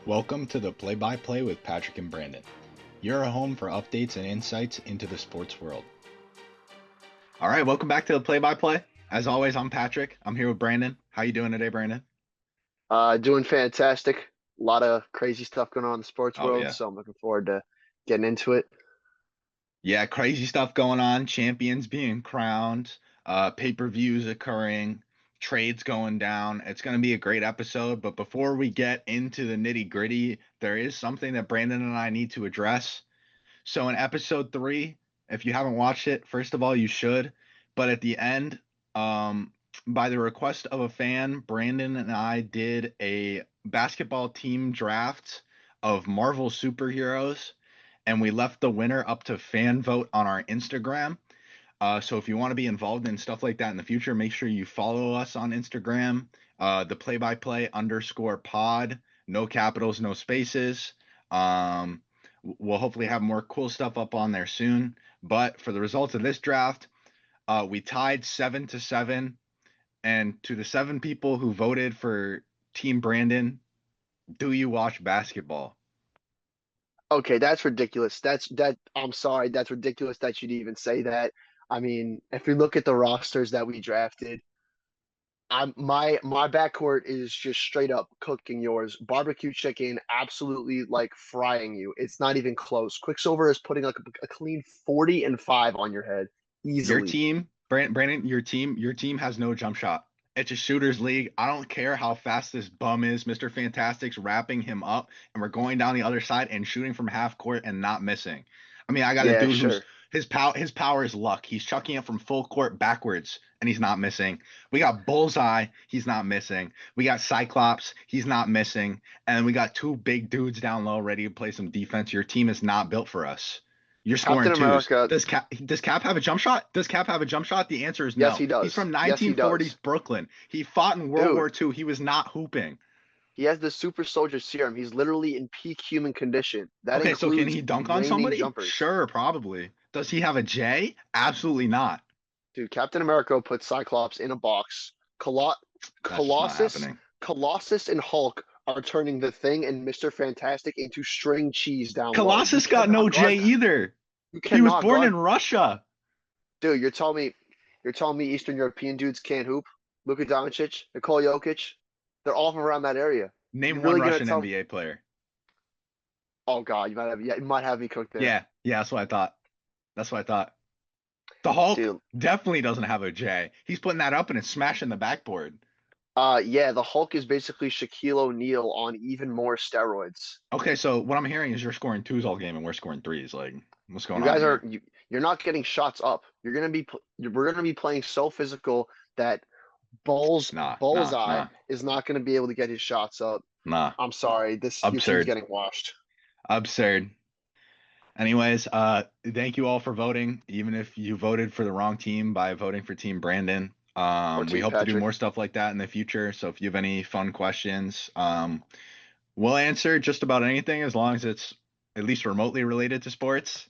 Welcome to the Play-by-Play with Patrick and Brandon. You're a home for updates and insights into the sports world. All right, welcome back to the Play-by-Play. As always, I'm Patrick. I'm here with Brandon. How you doing today, Brandon? Doing fantastic. A lot of crazy stuff going on in the sports Oh world, yeah. so I'm looking forward to getting into it. Yeah, crazy stuff going on. Champions being crowned, pay-per-views occurring, trades going down. It's going to be a great episode. But before we get into the nitty-gritty, there is something that Brandon and I need to address. So in episode 3, if you haven't watched it, first of all, you should. But at the end, um, by the request of a fan, Brandon and I did a basketball team draft of Marvel superheroes, and we left the winner up to fan vote on our Instagram. So if you want to be involved in stuff like that in the future, make sure you follow us on Instagram, the play-by-play underscore pod, no capitals, no spaces. Um, we'll hopefully have more cool stuff up on there soon. But for the results of this draft, we tied 7-7. And to the 7 people who voted for Team Brandon, do you watch basketball? Okay, that's ridiculous. I'm sorry, that's ridiculous that you'd even say that. I mean, if we look at the rosters that we drafted, my backcourt is just straight up cooking yours. Barbecue chicken, absolutely like frying you. It's not even close. Quicksilver is putting like a clean 40 and 5 on your head Your easily. team, Brandon, your team has no jump shot. It's a shooter's league. I don't care how fast this bum is. Mr. Fantastic's wrapping him up, and we're going down the other side and shooting from half court and not missing. I mean, I got a Yeah, dude who's sure. his power is luck. He's chucking it from full court backwards, and he's not missing. We got Bullseye, he's not missing. We got Cyclops, he's not missing, and we got 2 big dudes down low ready to play some defense. Your team is not built for us. You're scoring Captain twos. America, Does Cap have a jump shot? Does Cap have a jump shot? The answer is yes, no. he He's does. from Yes, he 1940s does. Brooklyn. He fought in World War Dude, II. He was not hooping. he has the super soldier serum. He's literally in peak human condition. That Okay, so can includes he dunk on raining somebody? jumpers. Sure, probably. Does he have a J? Absolutely not. Dude, Captain America put Cyclops in a box. Colo That's just not Colossus, happening. Colossus and Hulk are turning the Thing and Mr. Fantastic into string cheese down low. You Colossus got no cannot J guard that. either. You He was cannot born in guard. Russia. Dude, you're telling me Eastern European dudes can't hoop? Luka Doncic, Nikola Jokic, they're all from around that area. You Name one really gonna Russian tell? NBA player. Oh God, you might have me cooked there, Yeah, yeah, that's what I thought. That's what I thought. The Hulk dude. definitely doesn't have a J. He's putting that up and it's smashing the backboard. Yeah, the Hulk is basically Shaquille O'Neal on even more steroids. Okay, so what I'm hearing is you're scoring twos all game and we're scoring threes. Like, what's going You on guys are here? you're not getting shots up. We're gonna be playing so physical that Nah, nah, Bullseye nah, is not gonna be able to get his shots up. nah. I'm sorry, this your team's Absurd. getting washed. Absurd. Anyways, thank you all for voting, even if you voted for the wrong team by voting for Team Brandon. Or We Team hope to do Patrick. more stuff like that in the future. So if you have any fun questions, we'll answer just about anything as long as it's at least remotely related to sports.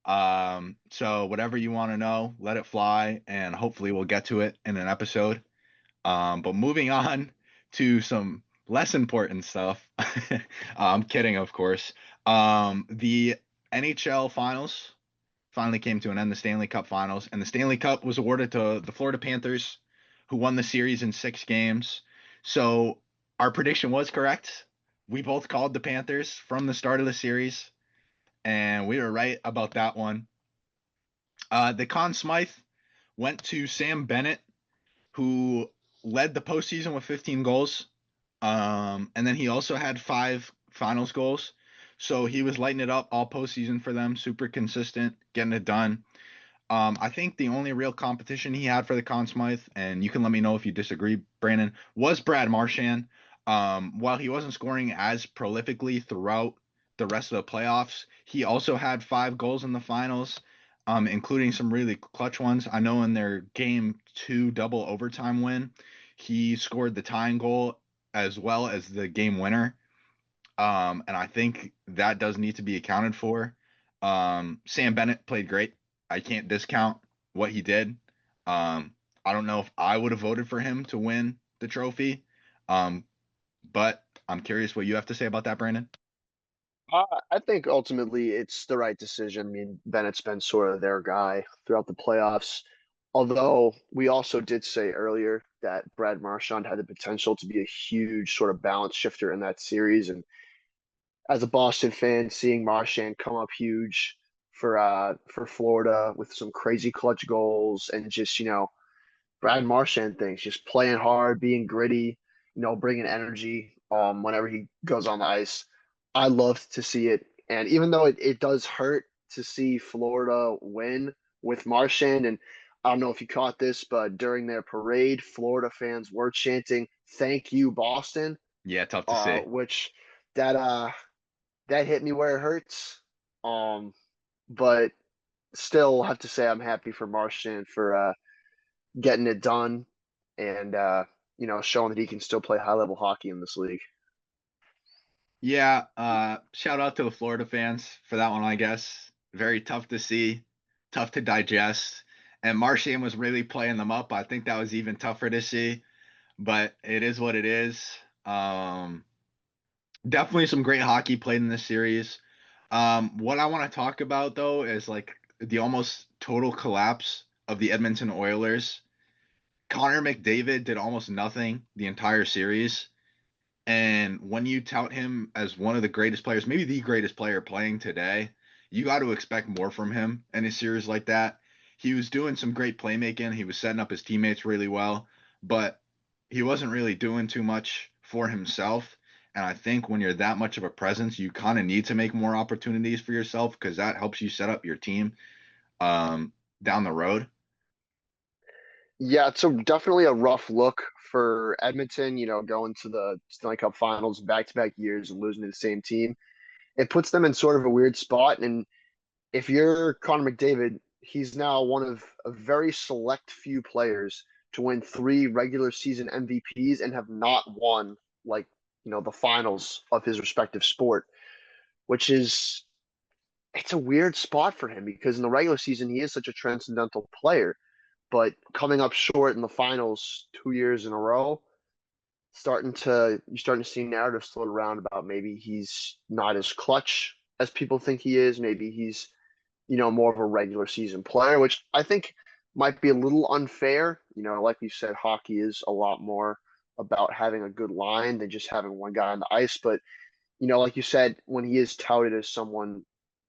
So whatever you want to know, let it fly, and hopefully we'll get to it in an episode. But moving on to some less important stuff. I'm kidding, of course. The NHL finals finally came to an end, the Stanley Cup finals, and the Stanley Cup was awarded to the Florida Panthers, who won the series in 6 games. So our prediction was correct. We both called the Panthers from the start of the series, and we were right about that one. The Conn Smythe went to Sam Bennett, who led the postseason with 15 goals. And then he also had 5 finals goals. So he was lighting it up all postseason for them, super consistent, getting it done. I think the only real competition he had for the Conn Smythe, and you can let me know if you disagree, Brandon, was Brad Marchand. While he wasn't scoring as prolifically throughout the rest of the playoffs, he also had 5 goals in the finals, including some really clutch ones. I know in their game 2 double overtime win, he scored the tying goal as well as the game winner. And I think that does need to be accounted for. Sam Bennett played great. I can't discount what he did. I don't know if I would have voted for him to win the trophy. Um, but I'm curious what you have to say about that, Brandon. I think ultimately it's the right decision. I mean, Bennett's been sort of their guy throughout the playoffs. Although we also did say earlier that Brad Marchand had the potential to be a huge sort of balance shifter in that series. And as a Boston fan, seeing Marchand come up huge for Florida with some crazy clutch goals and just, Brad Marchand things, just playing hard, being gritty, bringing energy whenever he goes on the ice. I love to see it. And even though it does hurt to see Florida win with Marchand, and I don't know if you caught this, but during their parade, Florida fans were chanting, "Thank you, Boston," Yeah, tough to see. which that that hit me where it hurts. Um, but still have to say I'm happy for Marchand for getting it done and showing that he can still play high level hockey in this league. Yeah, shout out to the Florida fans for that one, I guess. Very tough to see, tough to digest. And Marchand was really playing them up. I think that was even tougher to see, but it is what it is. Um, Definitely some great hockey played in this series. What I want to talk about though is like the almost total collapse of the Edmonton Oilers. Connor McDavid did almost nothing the entire series. And when you tout him as one of the greatest players, maybe the greatest player playing today, you got to expect more from him in a series like that. He was doing some great playmaking. He was setting up his teammates really well, but he wasn't really doing too much for himself. And I think when you're that much of a presence, you kind of need to make more opportunities for yourself because that helps you set up your team um, down the road. Yeah, it's definitely a rough look for Edmonton, going to the Stanley Cup Finals back to back years and losing to the same team. It puts them in sort of a weird spot. And if you're Connor McDavid, he's now one of a very select few players to win three regular season MVPs and have not won like, the finals of his respective sport, which is it's a weird spot for him because in the regular season he is such a transcendental player, but coming up short in the finals 2 years in a row, you're starting to see narratives float around about maybe he's not as clutch as people think he is. Maybe he's more of a regular season player, which I think might be a little unfair. Like you said, hockey is a lot more about having a good line than just having one guy on the ice. But, like you said, when he is touted as someone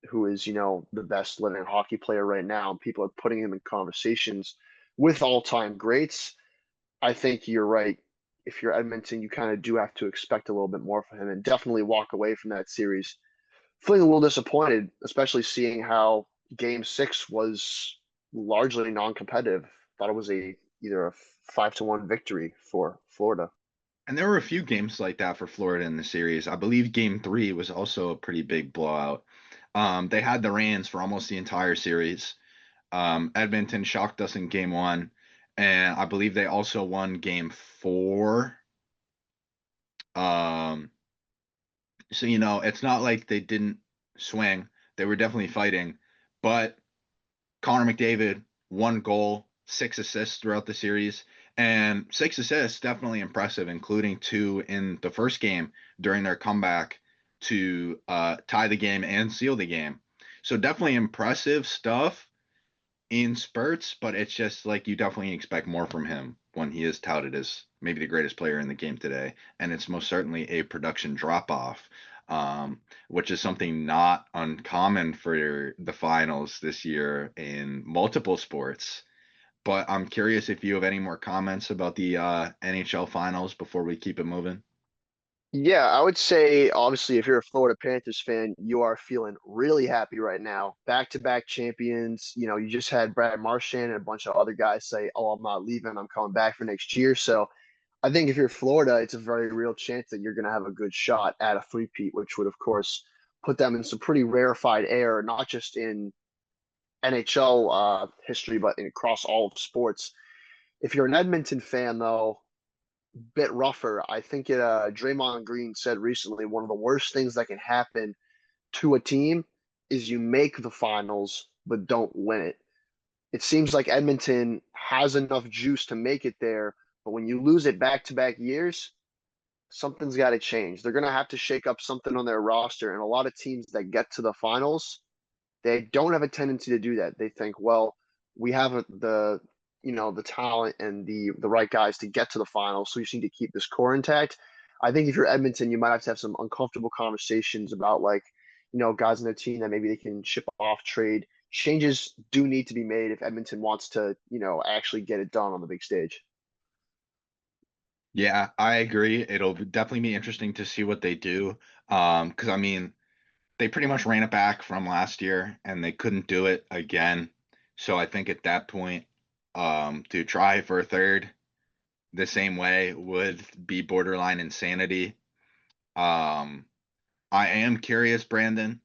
who is, the best living hockey player right now, and people are putting him in conversations with all time greats, I think you're right. If you're Edmonton, you kind of do have to expect a little bit more from him and definitely walk away from that series feeling a little disappointed, especially seeing how Game 6 was largely non-competitive. Thought it was either a 5-1 victory for Florida. And there were a few games like that for Florida in the series. I believe game three was also a pretty big blowout. They had the reins for almost the entire series. Edmonton shocked us in game one, and I believe they also won game four. Um, so, it's not like they didn't swing. They were definitely fighting, but Connor McDavid, 1 goal, 6 assists throughout the series, and 6 assists definitely impressive, including two in the first game during their comeback to tie the game and seal the game. So definitely impressive stuff in spurts, but it's just like you definitely expect more from him when he is touted as maybe the greatest player in the game today. And it's most certainly a production drop off, which is something not uncommon for the finals this year in multiple sports. But I'm curious if you have any more comments about the NHL finals before we keep it moving. Yeah, I would say obviously if you're a Florida Panthers fan, you are feeling really happy right now. Back-to-back champions. You just had Brad Marchand and a bunch of other guys say, "Oh, I'm not leaving. I'm coming back for next year." So I think if you're Florida, it's a very real chance that you're going to have a good shot at a three-peat, which would, of course, put them in some pretty rarefied air, not just in NHL history, but across all of sports. If you're an Edmonton fan, though, bit rougher. I think Draymond Green said recently one of the worst things that can happen to a team is you make the finals but don't win it. It seems like Edmonton has enough juice to make it there, but when you lose it back to back years, something's got to change. They're going to have to shake up something on their roster. And a lot of teams that get to the finals, they don't have a tendency to do that. They think, well, we have the talent and the right guys to get to the finals, so you just need to keep this core intact. I think if you're Edmonton, you might have some uncomfortable conversations about like, guys on their team that maybe they can ship off, trade. Changes do need to be made if Edmonton wants to, actually get it done on the big stage. Yeah, I agree. It'll definitely be interesting to see what they do. Because I mean, they pretty much ran it back from last year and they couldn't do it again. So I think at that point, to try for a third the same way would be borderline insanity. Um, I am curious, Brandon.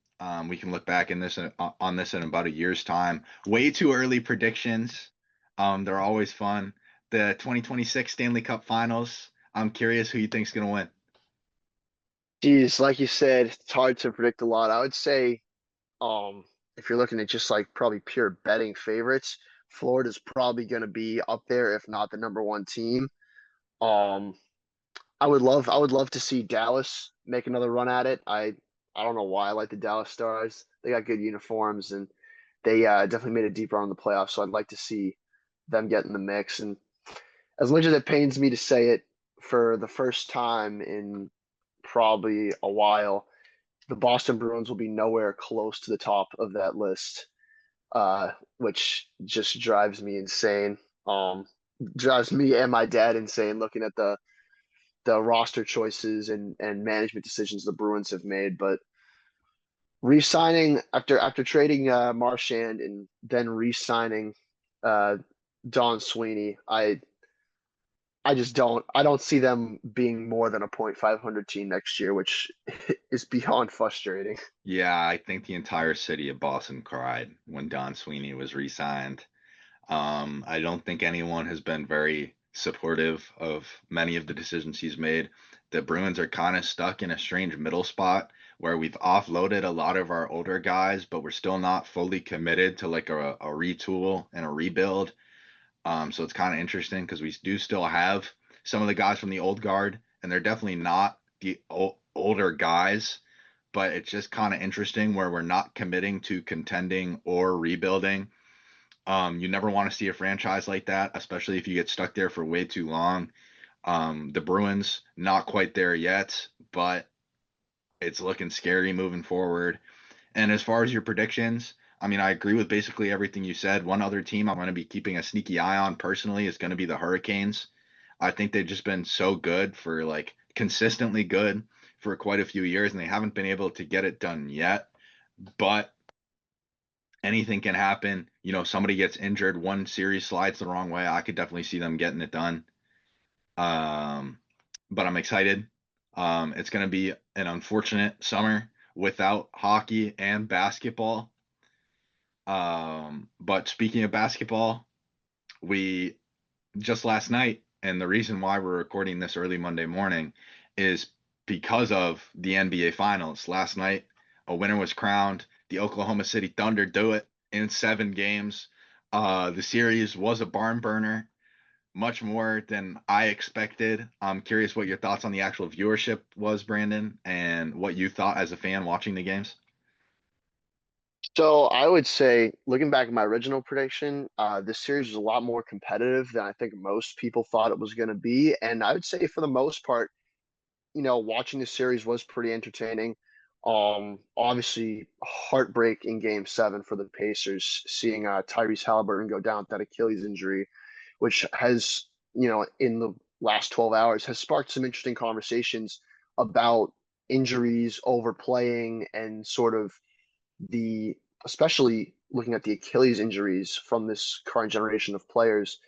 We can look back in this on this in about a year's time. Way too early predictions. They're always fun. The 2026 Stanley Cup Finals. I'm curious who you think's gonna win. Geez, like you said, it's hard to predict a lot. I would say, um, if you're looking at just like probably pure betting favorites, Florida's probably going to be up there, if not the number one team. Um, I would love to see Dallas make another run at it. I don't know why I like the Dallas Stars. They got good uniforms and they definitely made a deep run in the playoffs. So I'd like to see them get in the mix. And as much as it pains me to say it, for the first time in probably a while, the Boston Bruins will be nowhere close to the top of that list, which just drives me insane. Um, Drives me and my dad insane looking at the roster choices and management decisions the Bruins have made. But re-signing after trading Marchand and then re-signing uh, Don Sweeney, I don't see them being more than a .500 team next year, which is beyond frustrating. Yeah, I think the entire city of Boston cried when Don Sweeney was re-signed. I don't think anyone has been very supportive of many of the decisions he's made. The Bruins are kind of stuck in a strange middle spot where we've offloaded a lot of our older guys, but we're still not fully committed to like a retool and a rebuild. So it's kind of interesting because we do still have some of the guys from the old guard, and they're definitely not the older guys, but it's just kind of interesting where we're not committing to contending or rebuilding. You never want to see a franchise like that, especially if you get stuck there for way too long. The Bruins not quite there yet, but it's looking scary moving forward. And as far as your predictions, I mean, I agree with basically everything you said. One other team I'm going to be keeping a sneaky eye on personally is going to be the Hurricanes. I think they've just been so good for like consistently good for quite a few years, and they haven't been able to get it done yet. But anything can happen. You know, somebody gets injured, one series slides the wrong way. I could definitely see them getting it done. Um, but I'm excited. It's going to be an unfortunate summer without hockey and basketball. But speaking of basketball, we just last night, and the reason why we're recording this early Monday morning is because of the NBA Finals. Last night, a winner was crowned. The Oklahoma City Thunder do it in 7 games. The series was a barn burner, much more than I expected. I'm curious what your thoughts on the actual viewership was, Brandon, and what you thought as a fan watching the games. So I would say, looking back at my original prediction, this series was a lot more competitive than I think most people thought it was going to be. And I would say, for the most part, watching the series was pretty entertaining. Obviously, heartbreak in Game 7 for the Pacers, seeing Tyrese Halliburton go down with that Achilles injury, which has, in the last 12 hours, has sparked some interesting conversations about injuries, overplaying, and sort of the especially looking at the Achilles injuries from this current generation of players.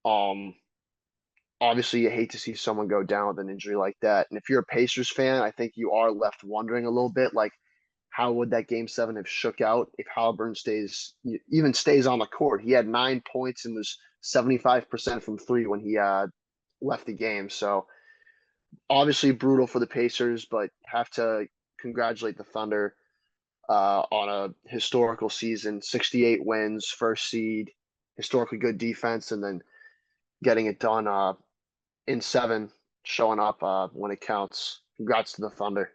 Um, Obviously, you hate to see someone go down with an injury like that. And if you're a Pacers fan, I think you are left wondering a little bit, like, how would that Game 7 have shook out if Halliburton stays on the court? He had 9 points and was 75% from three when he left the game. So obviously brutal for the Pacers, but have to congratulate the Thunder on a historical season, 68 wins, first seed, historically good defense, and then getting it done in 7. showing up when it counts. Congrats to the Thunder.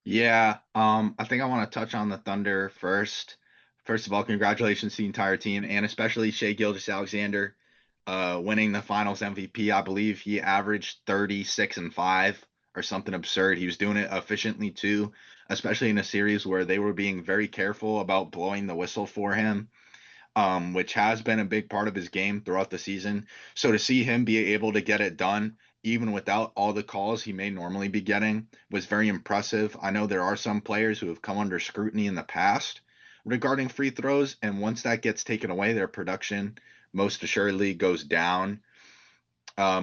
Yeah, I think I want to touch on the Thunder first. First of all, congratulations to the entire team and especially Shea Gilgeous-Alexander, winning the Finals MVP. I believe he averaged 36 and 5 or something absurd. He was doing it efficiently too, especially in a series where they were being very careful about blowing the whistle for him, which has been a big part of his game throughout the season. So to see him be able to get it done, even without all the calls he may normally be getting, was very impressive. I know there are some players who have come under scrutiny in the past regarding free throws, and once that gets taken away, their production most assuredly goes down.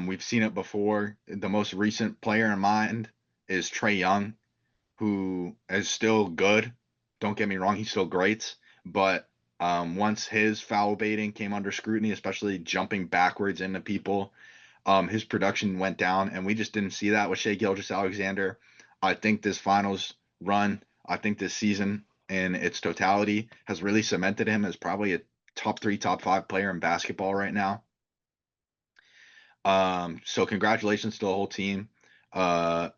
We've seen it before. The most recent player in mind is Trey Young, who is still good. Don't get me wrong, he's still great. But once his foul baiting came under scrutiny, especially jumping backwards into people, his production went down, and we just didn't see that with Shea Gilgeous-Alexander. I think this finals run, I think this season in its totality has really cemented him as probably a top three, top five player in basketball right now. So congratulations to the whole team.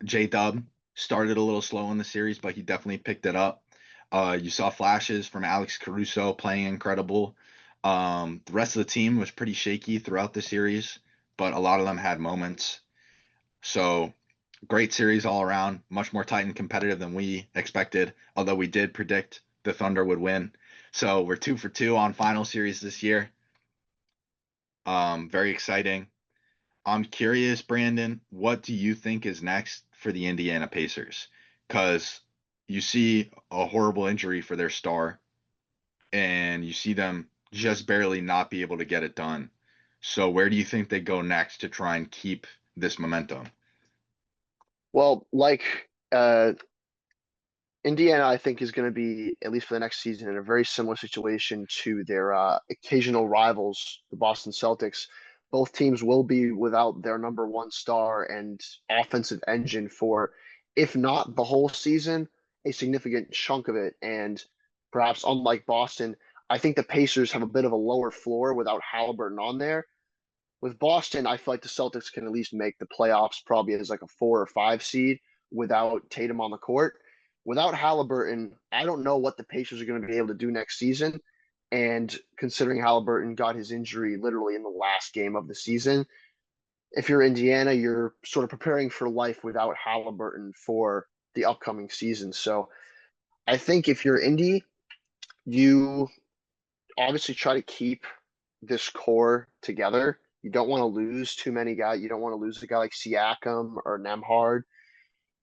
J Dub started a little slow in the series, but he definitely picked it up. You saw flashes from Alex Caruso playing incredible. The rest of the team was pretty shaky throughout the series, but a lot of them had moments. So great series all around, much more tight and competitive than we expected, although we did predict the Thunder would win. So we're 2 for 2 on final series this year. Very exciting. I'm curious, Brandon, what do you think is next for the Indiana Pacers? Because you see a horrible injury for their star, and you see them just barely not be able to get it done. So where do you think they go next to try and keep this momentum? Well, Indiana, I think, is going to be, at least for the next season, in a very similar situation to their occasional rivals, the Boston Celtics. Both teams will be without their number one star and offensive engine for, if not the whole season, a significant chunk of it. And perhaps unlike Boston, I think the Pacers have a bit of a lower floor without Halliburton on there. With Boston, I feel like the Celtics can at least make the playoffs probably as like a 4 or 5 seed without Tatum on the court. Without Halliburton, I don't know what the Pacers are going to be able to do next season. And considering Halliburton got his injury literally in the last game of the season, if you're Indiana, you're sort of preparing for life without Halliburton for the upcoming season. So I think if you're Indy, you obviously try to keep this core together. You don't want to lose too many guys. You don't want to lose a guy like Siakam or Nemhard.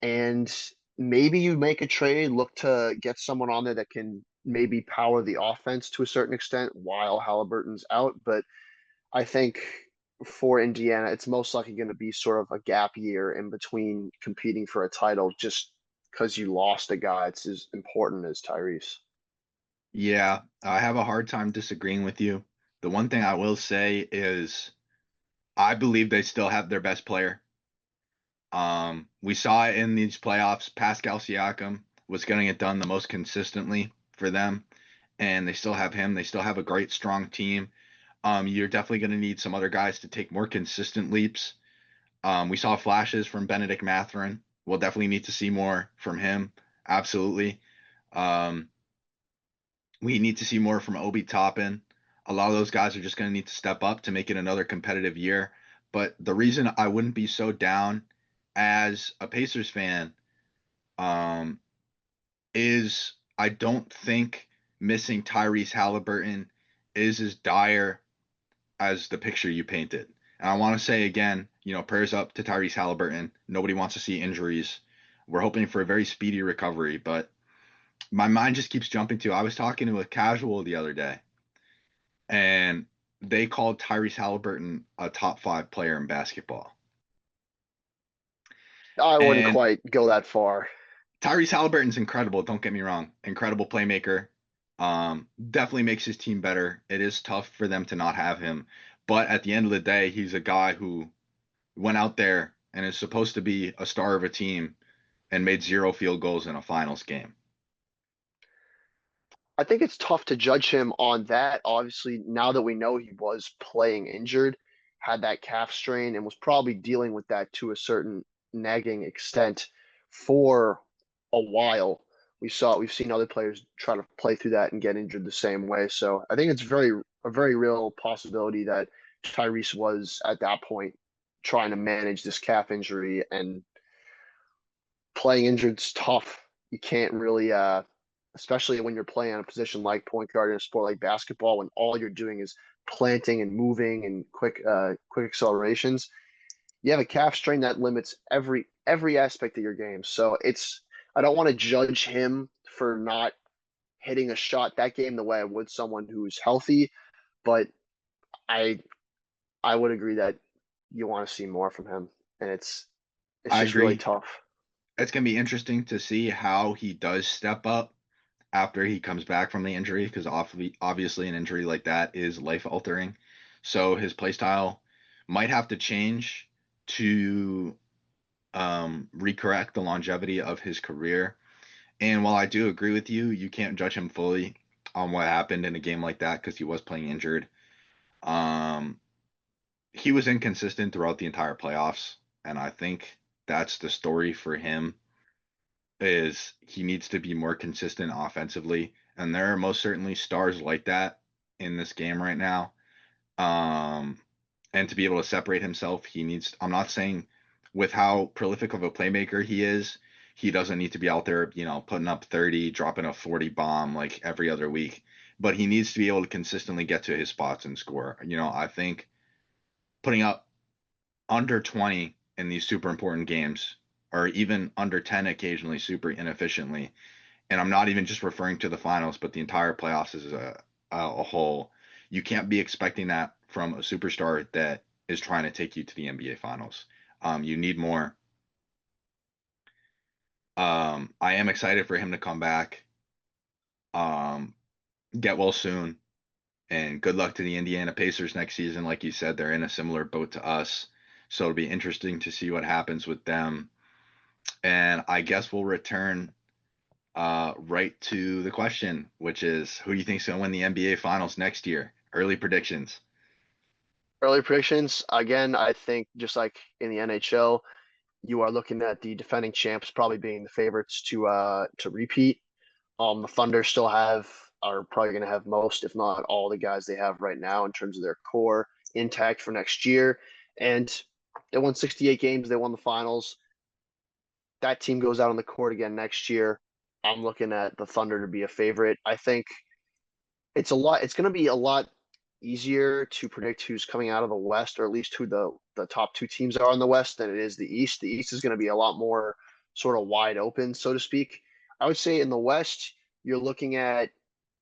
And maybe you make a trade, look to get someone on there that can maybe power the offense to a certain extent while Halliburton's out. But I think for Indiana, it's most likely going to be sort of a gap year in between competing for a title just because you lost a guy. It's as important as Tyrese. Yeah, I have a hard time disagreeing with you. The one thing I will say is I believe they still have their best player. We saw it in these playoffs. Pascal Siakam was getting it done the most consistently for them, and they still have him. They still have a great, strong team. You're definitely going to need some other guys to take more consistent leaps. We saw flashes from Benedict Mathurin. We'll definitely need to see more from him. Absolutely. Um, we need to see more from Obi Toppin. A lot of those guys are just going to need to step up to make it another competitive year. But the reason I wouldn't be so down as a Pacers fan, um, is I don't think missing Tyrese Halliburton is as dire as the picture you painted. And I want to say again, prayers up to Tyrese Halliburton. Nobody wants to see injuries. We're hoping for a very speedy recovery, but my mind just keeps jumping to. I was talking to a casual the other day, and they called Tyrese Halliburton a top five player in basketball. I wouldn't And quite go that far. Tyrese Halliburton's incredible. Don't get me wrong, incredible playmaker. Definitely makes his team better. It is tough for them to not have him, but at the end of the day, he's a guy who went out there and is supposed to be a star of a team and made 0 field goals in a finals game. I think it's tough to judge him on that. Obviously, now that we know he was playing injured, had that calf strain and was probably dealing with that to a certain nagging extent for a while. We've seen other players try to play through that and get injured the same way. So I think it's a very real possibility that Tyrese was at that point trying to manage this calf injury, and playing injured's tough. You can't really especially when you're playing on a position like point guard in a sport like basketball, when all you're doing is planting and moving and quick accelerations. You have a calf strain that limits every aspect of your game. So it's I don't want to judge him for not hitting a shot that game the way I would someone who's healthy, but I I would agree that you want to see more from him, and it's I just really agree. tough. It's going to be interesting to see how he does step up after he comes back from the injury, because obviously an injury like that is life altering. So his play style might have to change to recorrect the longevity of his career. And while I do agree with you, you can't judge him fully on what happened in a game like that because he was playing injured. Um, he was inconsistent throughout the entire playoffs, and I think that's the story for him is he needs to be more consistent offensively. And there are most certainly stars like that in this game right now. Um, and to be able to separate himself, he needs, I'm not saying with how prolific of a playmaker he is, he doesn't need to be out there, putting up 30, dropping a 40 bomb like every other week, but he needs to be able to consistently get to his spots and score. I think putting up under 20 in these super important games, or even under 10 occasionally super inefficiently, and I'm not even just referring to the finals, but the entire playoffs as a whole. You can't be expecting that from a superstar that is trying to take you to the NBA finals. You need more. I am excited for him to come back. Um, get well soon, and good luck to the Indiana Pacers next season. Like you said, they're in a similar boat to us, so it'll be interesting to see what happens with them. And I guess we'll return right to the question, which is who do you think's going to win the NBA Finals next year? Early predictions. Early predictions, again, I think just like in the NHL, you are looking at the defending champs probably being the favorites to repeat. The Thunder still have are probably going to have most, if not all, the guys they have right now in terms of their core intact for next year. And they won 68 games. They won the finals. That team goes out on the court again next year. I'm looking at the Thunder to be a favorite. I think it's going to be a lot easier to predict who's coming out of the West, or at least who the top two teams are in the West, than it is the East. The East is going to be a lot more sort of wide open, so to speak. I would say in the West, you're looking at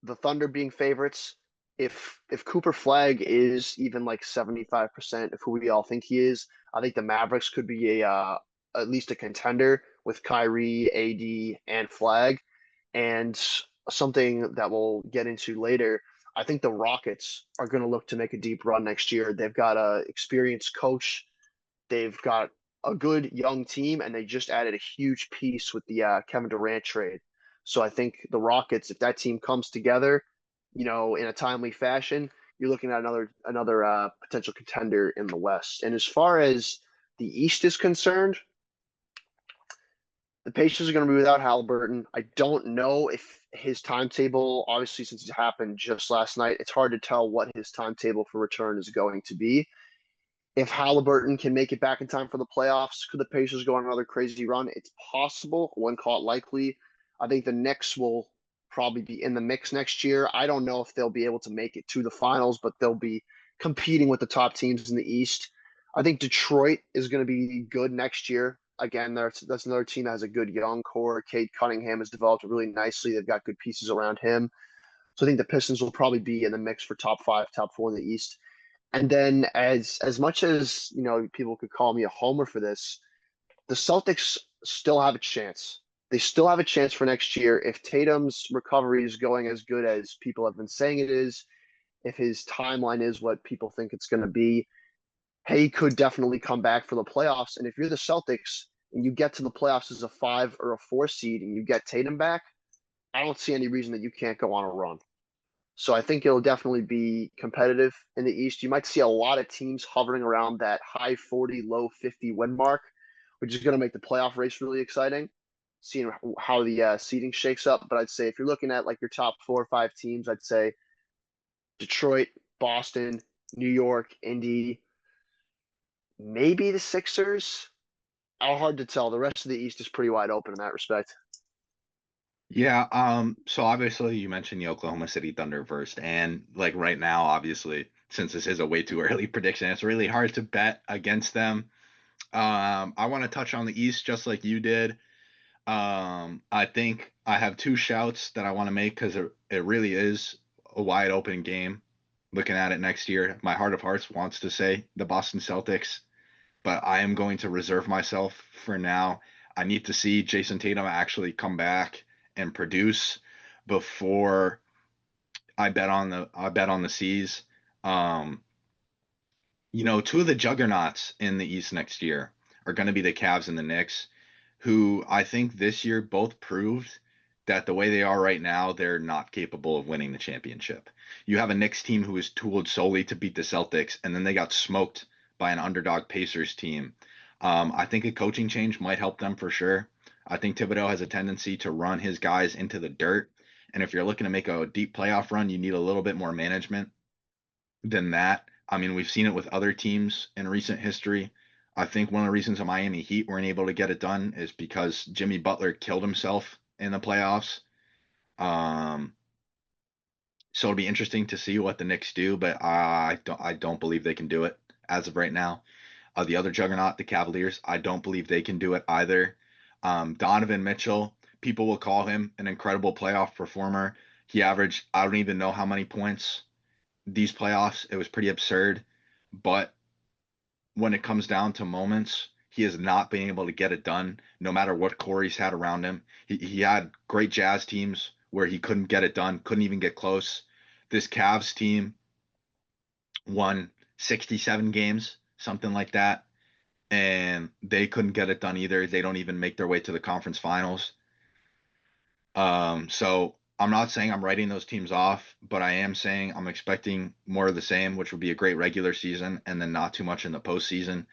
the Thunder being favorites. If Cooper Flag is even like 75% of who we all think he is, I think the Mavericks could be a at least a contender with Kyrie, AD, and Flag. And something that we'll get into later, I think the Rockets are going to look to make a deep run next year. They've got a experienced coach. They've got a good young team, and they just added a huge piece with the Kevin Durant trade. So I think the Rockets, if that team comes together, in a timely fashion, you're looking at another potential contender in the West. And as far as the East is concerned, the Pacers are going to be without Halliburton. I don't know if his timetable, obviously, since it happened just last night, it's hard to tell what his timetable for return is going to be. If Halliburton can make it back in time for the playoffs, could the Pacers go on another crazy run? It's possible. Wouldn't call it likely. I think the Knicks will probably be in the mix next year. I don't know if they'll be able to make it to the finals, but they'll be competing with the top teams in the East. I think Detroit is going to be good next year. Again, that's another team that has a good young core. Cade Cunningham has developed really nicely. They've got good pieces around him. So I think the Pistons will probably be in the mix for top five, top four in the East. And then as much as, people could call me a homer for this, the Celtics still have a chance. They still have a chance for next year if Tatum's recovery is going as good as people have been saying it is, if his timeline is what people think it's going to be. He could definitely come back for the playoffs. And if you're the Celtics and you get to the playoffs as a 5 or a 4 seed and you get Tatum back, I don't see any reason that you can't go on a run. So I think it'll definitely be competitive in the East. You might see a lot of teams hovering around that high 40, low 50 win mark, which is going to make the playoff race really exciting, seeing how the seeding shakes up. But I'd say if you're looking at like your top 4 or 5 teams, I'd say Detroit, Boston, New York, Indy, maybe the Sixers. All hard to tell. The rest of the East is pretty wide open in that respect. Yeah, so obviously you mentioned the Oklahoma City Thunder first, and like right now, obviously, since this is a way too early prediction, it's really hard to bet against them. I want to touch on the East just like you did. I think I have two shouts that I want to make because it really is a wide open game. Looking at it next year, my heart of hearts wants to say the Boston Celtics, but I am going to reserve myself for now. I need to see Jason Tatum actually come back and produce before I bet on the C's. Um, Two of the juggernauts in the East next year are going to be the Cavs and the Knicks, who I think this year both proved that the way they are right now, they're not capable of winning the championship. You have a Knicks team who is tooled solely to beat the Celtics, and then they got smoked by an underdog Pacers team. I think a coaching change might help them for sure. I think Thibodeau has a tendency to run his guys into the dirt. And if you're looking to make a deep playoff run, you need a little bit more management than that. I mean, we've seen it with other teams in recent history. I think one of the reasons the Miami Heat weren't able to get it done is because Jimmy Butler killed himself in the playoffs. Um, so it'll be interesting to see what the Knicks do, but I don't believe they can do it as of right now. The other juggernaut, the Cavaliers, I don't believe they can do it either. Donovan Mitchell, people will call him an incredible playoff performer. He averaged, I don't even know how many points these playoffs. It was pretty absurd. But when it comes down to moments, he has not been able to get it done, no matter what core he's had around him. He had great Jazz teams where he couldn't get it done, couldn't even get close. This Cavs team won 67 games, something like that, and they couldn't get it done either. They don't even make their way to the conference finals. So I'm not saying I'm writing those teams off, but I am saying I'm expecting more of the same, which would be a great regular season and then not too much in the postseason.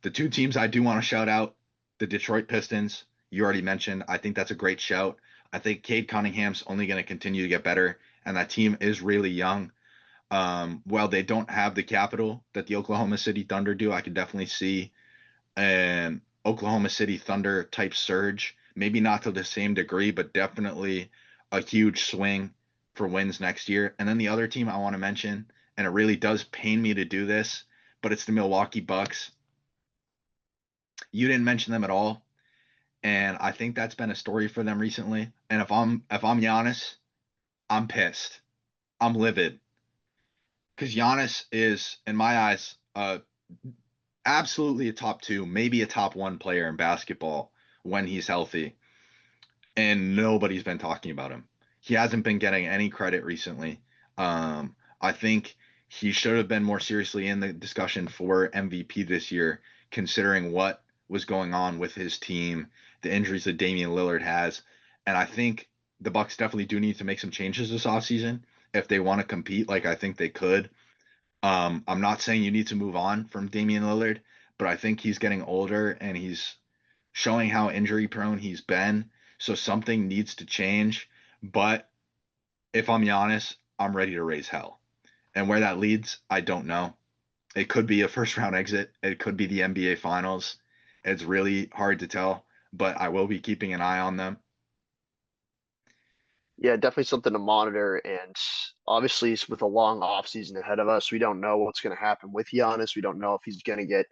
The two teams I do want to shout out, the Detroit Pistons, you already mentioned. I think that's a great shout. I think Cade Cunningham's only going to continue to get better, and that team is really young. While they don't have the capital that the Oklahoma City Thunder do, I could definitely see an Oklahoma City Thunder type surge. Maybe not to the same degree, but definitely a huge swing for wins next year. And then the other team I want to mention, and it really does pain me to do this, but it's the Milwaukee Bucks. You didn't mention them at all, and I think that's been a story for them recently. And if I'm Giannis, I'm pissed. I'm livid because Giannis is, in my eyes, absolutely a top two, maybe a top one player in basketball when he's healthy, and nobody's been talking about him. He hasn't been getting any credit recently. I think he should have been more seriously in the discussion for MVP this year, considering what was going on with his team, the injuries that Damian Lillard has, and I think the Bucks definitely do need to make some changes this offseason if they want to compete like I think they could. I'm not saying you need to move on from Damian Lillard, but I think he's getting older and he's showing how injury prone he's been. So something needs to change. But if I'm Giannis, I'm ready to raise hell. And where that leads, I don't know. It could be a first round exit. It could be the NBA Finals. It's really hard to tell, but I will be keeping an eye on them. Yeah, definitely something to monitor. And obviously, with a long off season ahead of us, we don't know what's going to happen with Giannis. We don't know if he's going to get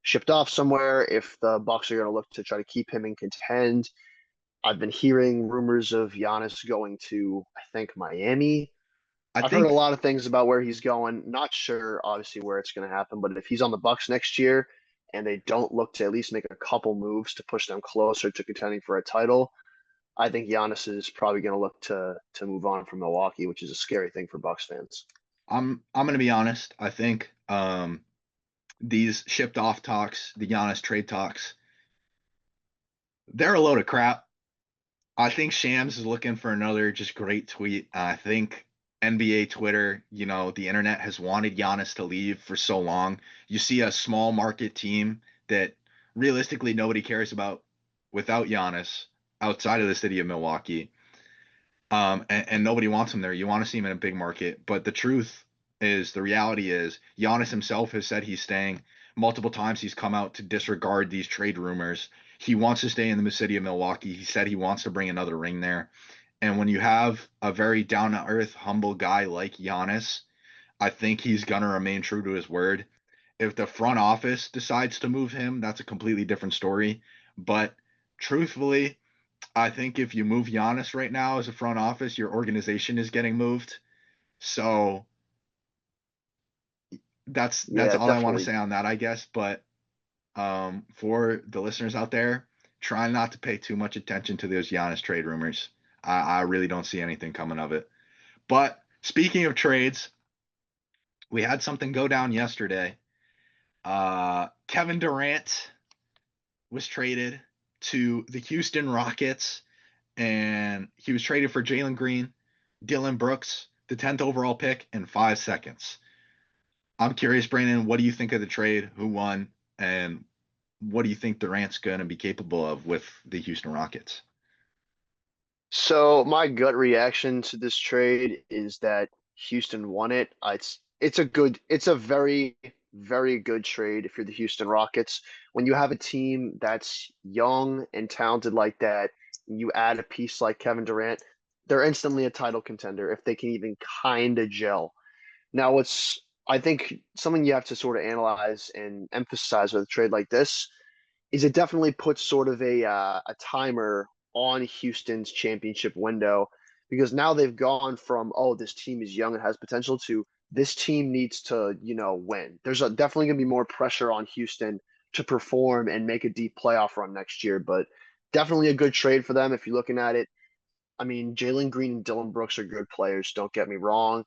shipped off somewhere, if the Bucks are going to look to try to keep him in contend. I've been hearing rumors of Giannis going to, I think, Miami. I I've heard a think lot of things about where he's going. Not sure, obviously, where it's going to happen, but if he's on the Bucks next year and they don't look to at least make a couple moves to push them closer to contending for a title, I think Giannis is probably going to look to move on from Milwaukee, which is a scary thing for Bucks fans. I'm gonna be honest. I think these shipped off talks, the Giannis trade talks, they're a load of crap. I think Shams is looking for another just great tweet. I think NBA Twitter, the internet has wanted Giannis to leave for so long. You see a small market team that realistically nobody cares about without Giannis outside of the city of Milwaukee. And nobody wants him there. You want to see him in a big market. But the reality is, Giannis himself has said he's staying. Multiple times he's come out to disregard these trade rumors. He wants to stay in the city of Milwaukee. He said he wants to bring another ring there. And when you have a very down to earth, humble guy like Giannis, I think he's going to remain true to his word. If the front office decides to move him, that's a completely different story. But truthfully, I think if you move Giannis right now as a front office, your organization is getting moved. So that's Yeah, all I want to definitely. say on that, I guess. But for the listeners out there, try not to pay too much attention to those Giannis trade rumors. I really don't see anything coming of it. But speaking of trades, we had something go down yesterday. Kevin Durant was traded to the Houston Rockets, and he was traded for Jalen Green, Dylan Brooks, the 10th overall pick, in 5 seconds. I'm curious, Brandon, what do you think of the trade? Who won? And what do you think Durant's going to be capable of with the Houston Rockets? So my gut reaction to this trade is that Houston won it. It's a very, very good trade if you're the Houston Rockets. When you have a team that's young and talented like that, you add a piece like Kevin Durant, they're instantly a title contender if they can even kind of gel. Now, I think something you have to sort of analyze and emphasize with a trade like this is it definitely puts sort of a timer on Houston's championship window because now they've gone from, oh, this team is young and has potential to this team needs to, win. Definitely going to be more pressure on Houston to perform and make a deep playoff run next year, but definitely a good trade for them if you're looking at it. I mean, Jalen Green and Dylan Brooks are good players, don't get me wrong.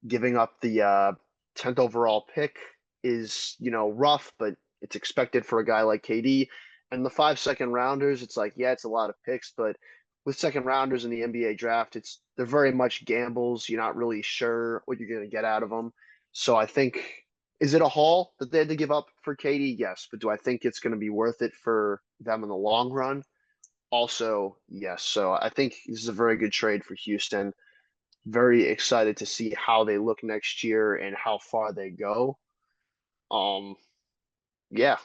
Giving up the 10th overall pick is, rough, but it's expected for a guy like KD. And the 5 second rounders, it's like, yeah, it's a lot of picks, but with second rounders in the NBA draft, they're very much gambles. You're not really sure what you're going to get out of them. So I think, is it a haul that they had to give up for KD? Yes, but do I think it's going to be worth it for them in the long run? Also, yes. So I think this is a very good trade for Houston. Very excited to see how they look next year and how far they go. Um, yeah.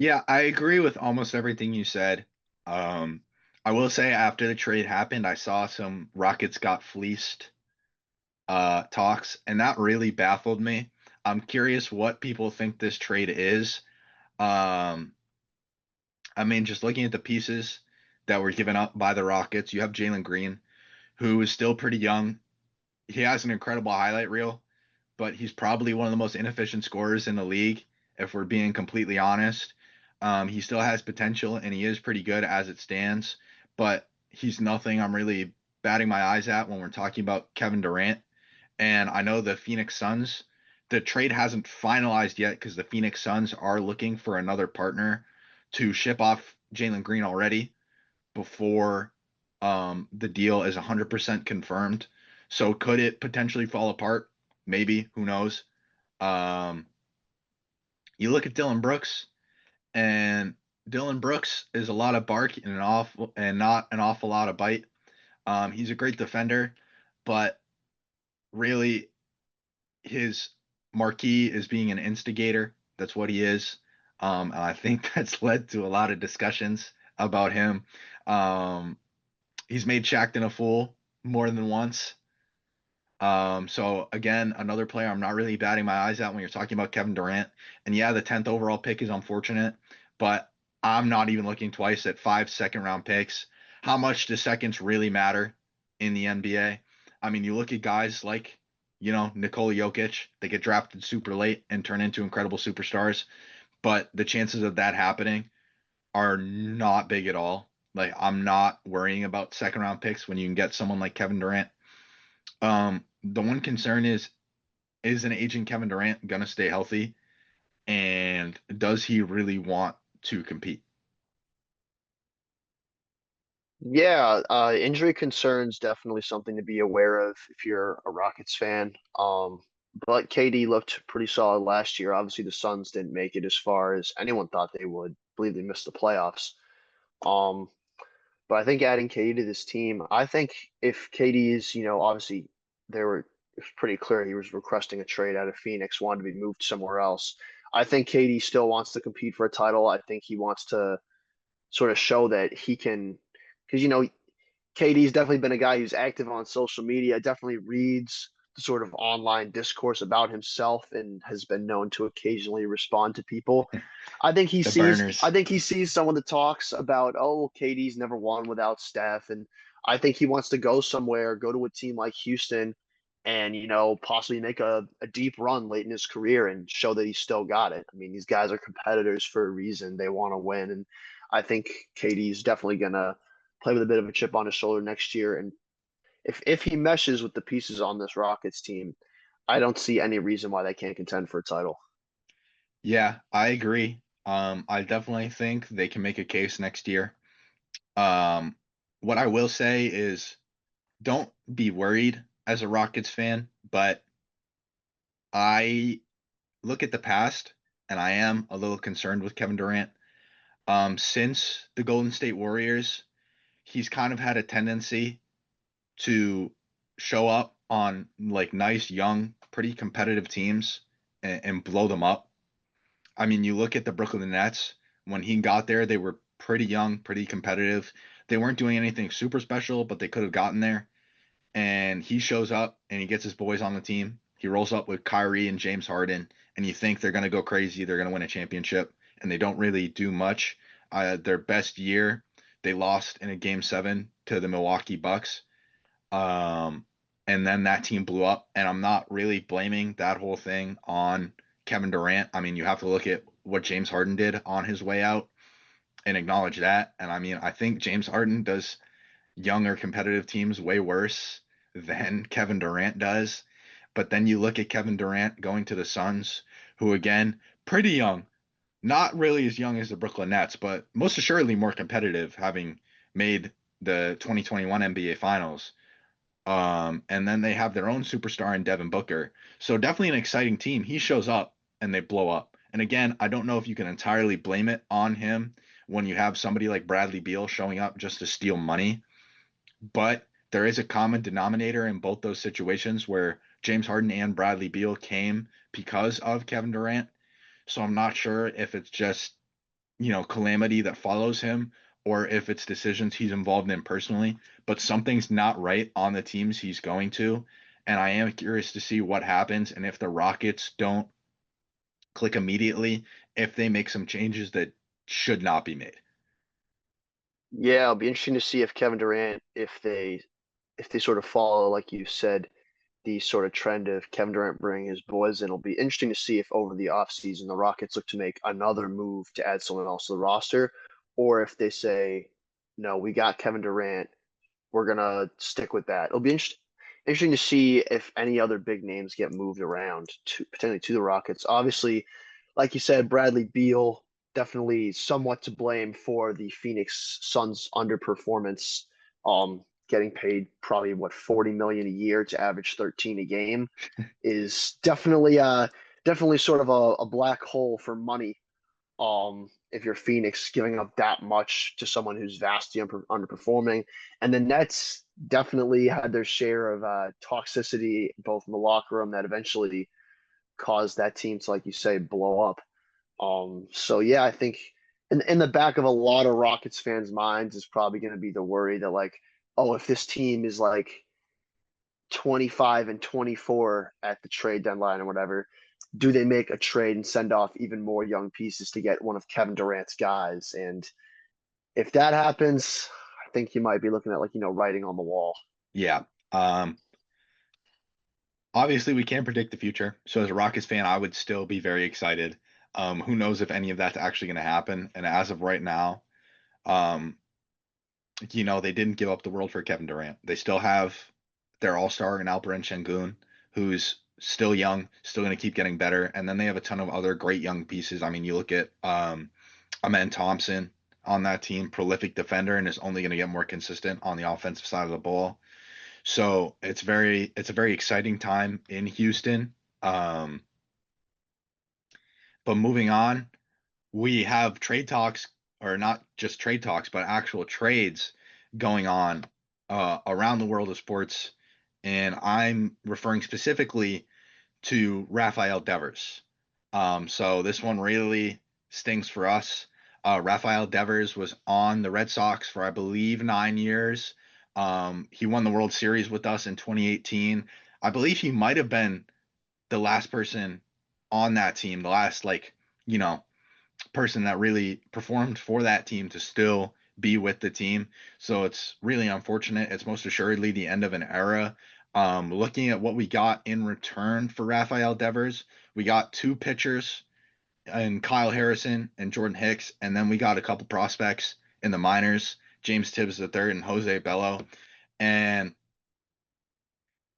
Yeah, I agree with almost everything you said. Um, I will say after the trade happened, I saw some Rockets got fleeced talks, and that really baffled me. I'm curious what people think this trade is. Um, I mean, just looking at the pieces that were given up by the Rockets, you have Jalen Green, who is still pretty young. He has an incredible highlight reel, but he's probably one of the most inefficient scorers in the league, if we're being completely honest. He still has potential, and he is pretty good as it stands, but he's nothing I'm really batting my eyes at when we're talking about Kevin Durant. And I know the Phoenix Suns, the trade hasn't finalized yet because the Phoenix Suns are looking for another partner to ship off Jalen Green already before the deal is 100% confirmed. So could it potentially fall apart? Maybe, who knows? Um, you look at Dylan Brooks, and Dylan Brooks is a lot of bark and not an awful lot of bite. He's a great defender, but really his marquee is being an instigator. That's what he is. And I think that's led to a lot of discussions about him. Um, he's made Shackton a fool more than once. So again, another player I'm not really batting my eyes at when you're talking about Kevin Durant. And yeah, the 10th overall pick is unfortunate, but I'm not even looking twice at 5 second round picks. How much do seconds really matter in the NBA? I mean, you look at guys like, Nikola Jokic, they get drafted super late and turn into incredible superstars, but the chances of that happening are not big at all. Like, I'm not worrying about second round picks when you can get someone like Kevin Durant. The one concern is an aging Kevin Durant gonna stay healthy? And does he really want to compete? Yeah, injury concerns definitely something to be aware of if you're a Rockets fan. But KD looked pretty solid last year. Obviously, the Suns didn't make it as far as anyone thought they would. I believe they missed the playoffs. Um, but I think adding KD to this team, I think if KD is, obviously it was pretty clear he was requesting a trade out of Phoenix, wanted to be moved somewhere else. I think KD still wants to compete for a title. I think he wants to sort of show that he can, because KD's definitely been a guy who's active on social media, definitely reads the sort of online discourse about himself and has been known to occasionally respond to people. The burners. I think he sees someone that talks about, oh, KD's never won without Steph. And I think he wants to go somewhere, go to a team like Houston and, possibly make a deep run late in his career and show that he's still got it. I mean, these guys are competitors for a reason. They want to win. And I think KD's definitely gonna play with a bit of a chip on his shoulder next year. And if he meshes with the pieces on this Rockets team, I don't see any reason why they can't contend for a title. Yeah, I agree. I definitely think they can make a case next year. Um, what I will say is don't be worried as a Rockets fan, but I look at the past and I am a little concerned with Kevin Durant. Since the Golden State Warriors, he's kind of had a tendency to show up on like nice, young, pretty competitive teams and blow them up. I mean, you look at the Brooklyn Nets, when he got there, they were pretty young, pretty competitive. They weren't doing anything super special, but they could have gotten there. And he shows up and he gets his boys on the team. He rolls up with Kyrie and James Harden, and you think they're going to go crazy. They're going to win a championship, and they don't really do much. Their best year, they lost in a game 7 to the Milwaukee Bucks. Um, and then that team blew up, and I'm not really blaming that whole thing on Kevin Durant. I mean, you have to look at what James Harden did on his way out and acknowledge that. And I mean, I think James Harden does younger competitive teams way worse than Kevin Durant does. But then you look at Kevin Durant going to the Suns, who again, pretty young, not really as young as the Brooklyn Nets, but most assuredly more competitive, having made the 2021 NBA Finals. And then they have their own superstar in Devin Booker. So definitely an exciting team. He shows up and they blow up. And again, I don't know if you can entirely blame it on him when you have somebody like Bradley Beal showing up just to steal money, but there is a common denominator in both those situations where James Harden and Bradley Beal came because of Kevin Durant. So I'm not sure if it's just, calamity that follows him or if it's decisions he's involved in personally, but something's not right on the teams he's going to. And I am curious to see what happens and if the Rockets don't click immediately, if they make some changes that should not be made. Yeah, it'll be interesting to see if Kevin Durant, if they sort of follow, like you said, the sort of trend of Kevin Durant bringing his boys in. It'll be interesting to see if over the offseason the Rockets look to make another move to add someone else to the roster, or if they say, no, we got Kevin Durant, we're gonna stick with that. It'll be interesting to see if any other big names get moved around to potentially to the Rockets. Obviously, like you said, Bradley Beal definitely somewhat to blame for the Phoenix Suns underperformance. Getting paid probably what 40 million a year to average 13 a game is definitely sort of a black hole for money. If you're Phoenix giving up that much to someone who's vastly underperforming, and the Nets definitely had their share of toxicity both in the locker room that eventually caused that team to, like you say, blow up. So yeah, I think in the back of a lot of Rockets fans' minds is probably going to be the worry that like, oh, if this team is like 25 and 24 at the trade deadline or whatever, do they make a trade and send off even more young pieces to get one of Kevin Durant's guys? And if that happens, I think you might be looking at like, writing on the wall. Yeah. Obviously, we can't predict the future. So as a Rockets fan, I would still be very excited. Who knows if any of that's actually going to happen? And as of right now, um, they didn't give up the world for Kevin Durant. They still have their all-star in Alperen Şengün, who's still young, still going to keep getting better. And then they have a ton of other great young pieces. I mean, you look at Amen Thompson. on that team, prolific defender, and is only going to get more consistent on the offensive side of the ball. So it's a very exciting time in Houston. Um, but moving on, we have trade talks, or not just trade talks, but actual trades going on around the world of sports, and I'm referring specifically to Rafael Devers. So this one really stings for us. Rafael Devers was on the Red Sox for, I believe, 9 years. He won the World Series with us in 2018. I believe he might have been the last person on that team, the last, like, you know, person that really performed for that team to still be with the team. So it's really unfortunate. It's most assuredly the end of an era. Looking at what we got in return for Rafael Devers, we got two pitchers and Kyle Harrison and Jordan Hicks, and then we got a couple prospects in the minors, James Tibbs III and Jose Bello. And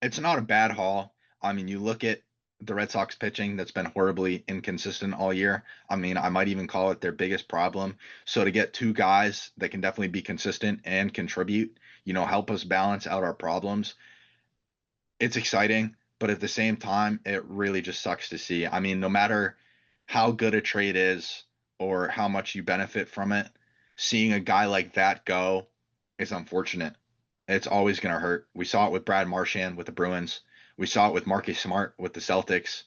it's not a bad haul. I mean, you look at the Red Sox pitching that's been horribly inconsistent all year. I mean, I might even call it their biggest problem. So to get two guys that can definitely be consistent and contribute, help us balance out our problems, it's exciting, but at the same time, it really just sucks to see. I mean, no matter how good a trade is or how much you benefit from it, seeing a guy like that go is unfortunate. It's always going to hurt. We saw it with Brad Marchand with the Bruins. We saw it with Marcus Smart with the Celtics.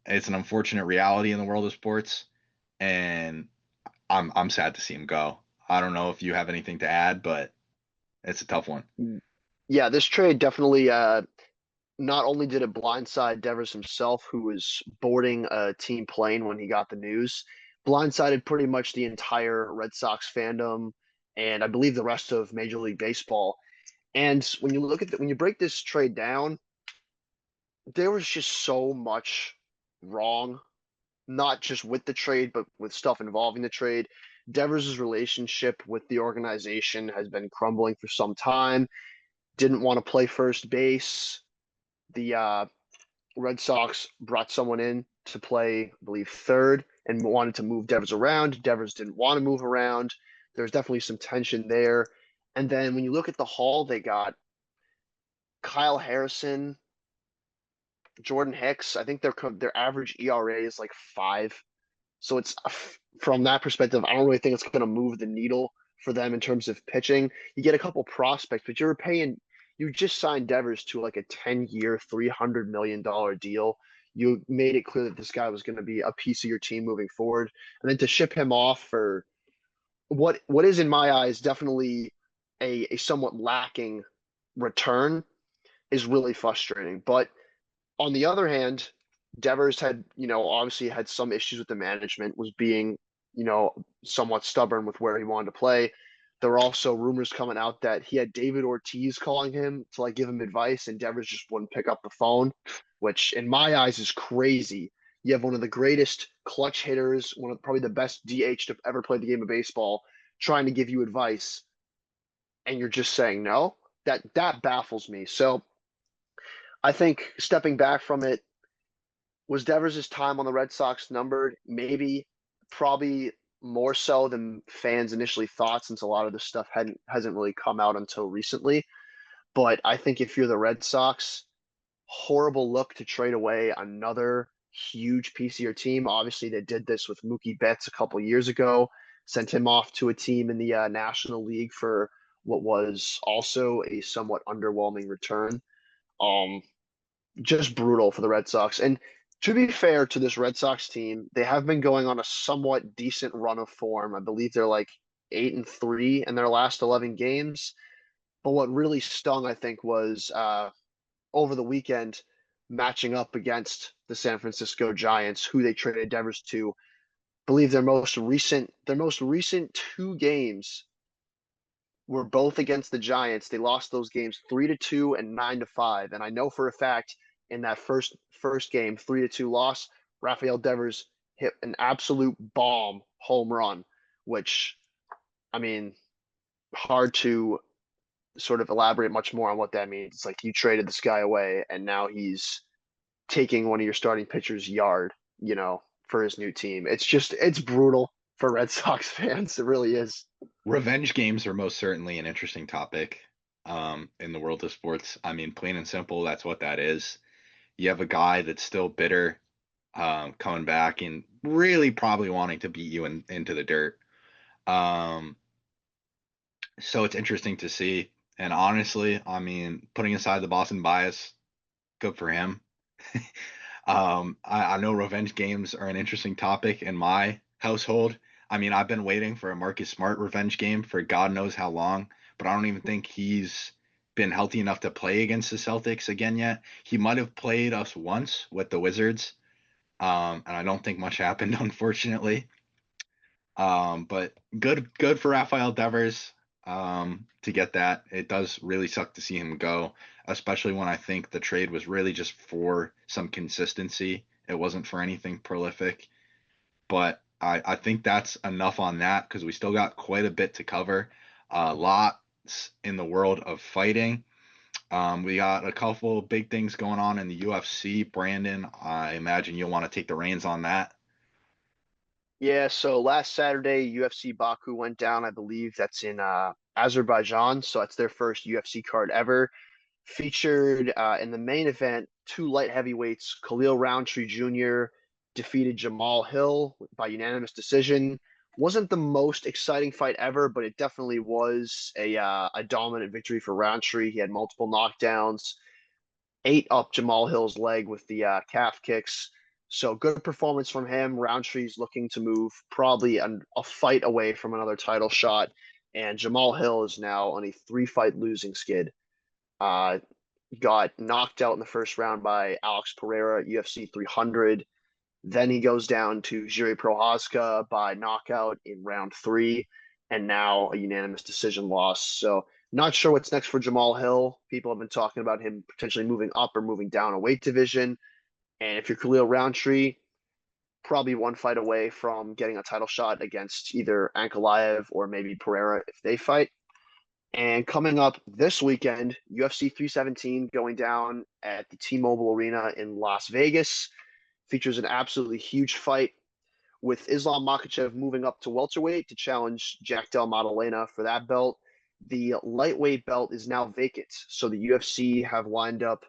It's an unfortunate reality in the world of sports, and I'm sad to see him go. I don't know if you have anything to add, but it's a tough one. Yeah, this trade definitely not only did it blindside Devers himself, who was boarding a team plane when he got the news, blindsided pretty much the entire Red Sox fandom and I believe the rest of Major League Baseball. And when you break this trade down, there was just so much wrong, not just with the trade, but with stuff involving the trade. Devers' relationship with the organization has been crumbling for some time. Didn't want to play first base. The Red Sox brought someone in to play, I believe, third and wanted to move Devers around. Devers didn't want to move around. There's definitely some tension there. And then when you look at the haul they got, Kyle Harrison, Jordan Hicks, I think their average ERA is like 5. So it's from that perspective, I don't really think it's going to move the needle for them in terms of pitching. You get a couple prospects, but you just signed Devers to like a 10-year, $300 million deal. You made it clear that this guy was going to be a piece of your team moving forward. And then to ship him off for what is in my eyes definitely a somewhat lacking return is really frustrating. But on the other hand, Devers had, obviously had some issues with the management, was being, somewhat stubborn with where he wanted to play. There were also rumors coming out that he had David Ortiz calling him to like give him advice, and Devers just wouldn't pick up the phone, which in my eyes is crazy. You have one of the greatest clutch hitters, one of probably the best DH to ever play the game of baseball, trying to give you advice, and you're just saying no. That baffles me. So I think stepping back from it, was Devers' time on the Red Sox numbered? Maybe, probably more so than fans initially thought, since a lot of this stuff hasn't really come out until recently. But I think if you're the Red Sox, horrible look to trade away another huge piece of your team. Obviously, they did this with Mookie Betts a couple years ago, sent him off to a team in the National League for what was also a somewhat underwhelming return. Um, just brutal for the Red Sox. And to be fair to this Red Sox team, they have been going on a somewhat decent run of form. I believe they're like 8-3 in their last 11 games. But what really stung, I think, was over the weekend matching up against the San Francisco Giants, who they traded Devers to. I believe their most recent two games were both against the Giants. They lost those games 3-2 and 9-5. And I know for a fact in that first game, 3-2 loss, Rafael Devers hit an absolute bomb home run, which I mean, hard to sort of elaborate much more on what that means. It's like you traded this guy away and now he's taking one of your starting pitchers' yard, for his new team. It's brutal for Red Sox fans. It really is. Revenge games are most certainly an interesting topic in the world of sports. I mean, plain and simple, that's what that is. You have a guy that's still bitter, coming back and really probably wanting to beat you into the dirt. Um, so it's interesting to see. And honestly, I mean, putting aside the Boston bias, good for him. I know revenge games are an interesting topic in my household. I mean, I've been waiting for a Marcus Smart revenge game for God knows how long, but I don't even think he's been healthy enough to play against the Celtics again yet. He might have played us once with the Wizards, and I don't think much happened, unfortunately. But good for Rafael Devers to get that. It does really suck to see him go, especially when I think the trade was really just for some consistency. It wasn't for anything prolific. But I think that's enough on that because we still got quite a bit to cover. Lots in the world of fighting. We got a couple big things going on in the UFC. Brandon, I imagine you'll want to take the reins on that. Yeah, so last Saturday, UFC Baku went down. I believe that's in Azerbaijan. So it's their first UFC card ever. Featured in the main event two light heavyweights. Khalil Roundtree Jr. defeated Jamal Hill by unanimous decision. Wasn't the most exciting fight ever, but it definitely was a dominant victory for Roundtree. He had multiple knockdowns, ate up Jamal Hill's leg with the calf kicks. So good performance from him. Roundtree's looking to move probably a fight away from another title shot, and Jamal Hill is now on a three-fight losing skid. Uh, got knocked out in the first round by Alex Pereira at UFC 300. Then he goes down to Jiri Prohaska by knockout in round three, and now a unanimous decision loss. So not sure what's next for Jamal Hill. People have been talking about him potentially moving up or moving down a weight division. And if you're Khalil Roundtree, probably one fight away from getting a title shot against either Ankalaev or maybe Pereira if they fight. And coming up this weekend, UFC 317 going down at the T-Mobile Arena in Las Vegas features an absolutely huge fight with Islam Makhachev moving up to welterweight to challenge Jack Del Maddalena for that belt. The lightweight belt is now vacant, so the UFC have lined up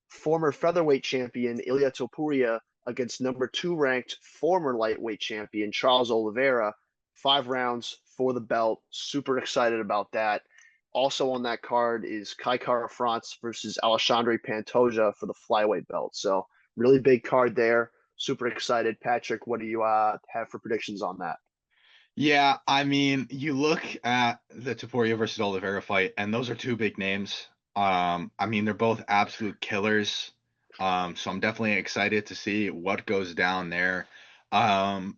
former featherweight champion Ilia Topuria against number two ranked former lightweight champion Charles Oliveira. 5 rounds for the belt. Super excited about that. Also on that card is Kai Kara France versus Alexandre Pantoja for the flyweight belt. So really big card there. Super excited. Patrick, what do you have for predictions on that? Yeah, I mean, you look at the Topuria versus Oliveira fight, and those are two big names. I mean, they're both absolute killers. So I'm definitely excited to see what goes down there. Um,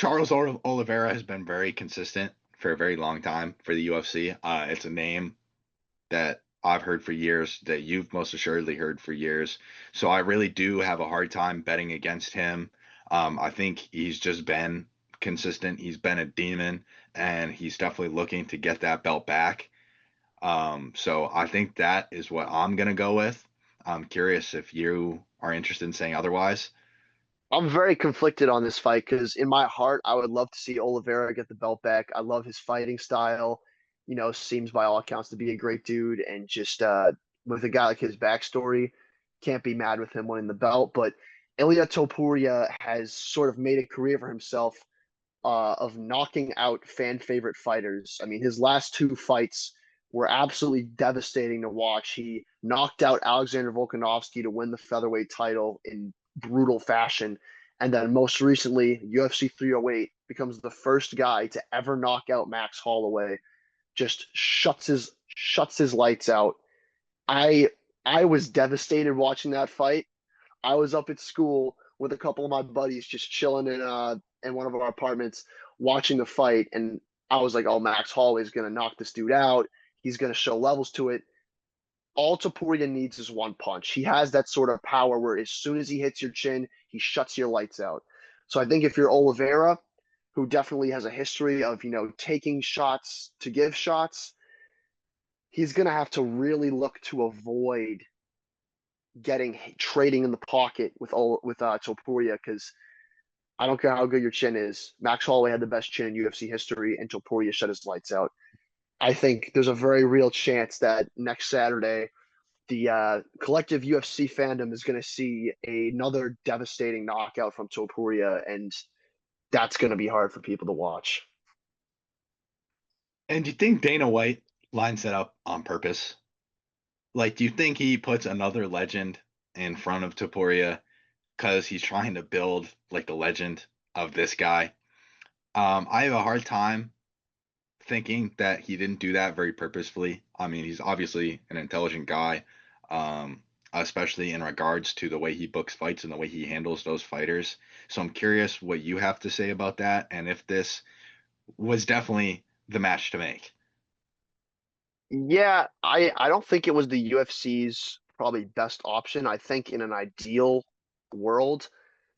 Oliveira has been very consistent for a very long time for the UFC. It's a name that I've heard for years, that you've most assuredly heard for years. So I really do have a hard time betting against him. I think he's just been consistent. He's been a demon, and he's definitely looking to get that belt back. So I think that is what I'm gonna go with. I'm curious if you are interested in saying otherwise. I'm very conflicted on this fight because in my heart, I would love to see Oliveira get the belt back. I love his fighting style. Seems by all accounts to be a great dude, and just with a guy like his backstory, can't be mad with him winning the belt. But Ilia Topuria has sort of made a career for himself of knocking out fan favorite fighters. I mean, his last two fights were absolutely devastating to watch. He knocked out Alexander Volkanovski to win the featherweight title in brutal fashion. And then most recently, UFC 308 becomes the first guy to ever knock out Max Holloway. Just shuts his lights out. I I was devastated watching that fight. I was up at school with a couple of my buddies just chilling in one of our apartments watching the fight, and I was like, "Oh, Max Holloway's gonna knock this dude out. He's gonna show levels to it." All Topuria needs is one punch. He has that sort of power where as soon as he hits your chin, he shuts your lights out. So I think if you're Oliveira, who definitely has a history of taking shots to give shots, he's gonna have to really look to avoid getting trading in the pocket with Topuria because I don't care how good your chin is. Max Holloway had the best chin in UFC history until Poirier shut his lights out. I think there's a very real chance that next Saturday, the collective UFC fandom is going to see another devastating knockout from Topuria, and that's going to be hard for people to watch. And do you think Dana White lines that up on purpose? Like, do you think he puts another legend in front of Topuria because he's trying to build like the legend of this guy? I have a hard time thinking that he didn't do that very purposefully. I mean, he's obviously an intelligent guy, especially in regards to the way he books fights and the way he handles those fighters. So I'm curious what you have to say about that and if this was definitely the match to make. Yeah, I don't think it was the UFC's probably best option. I think in an ideal world,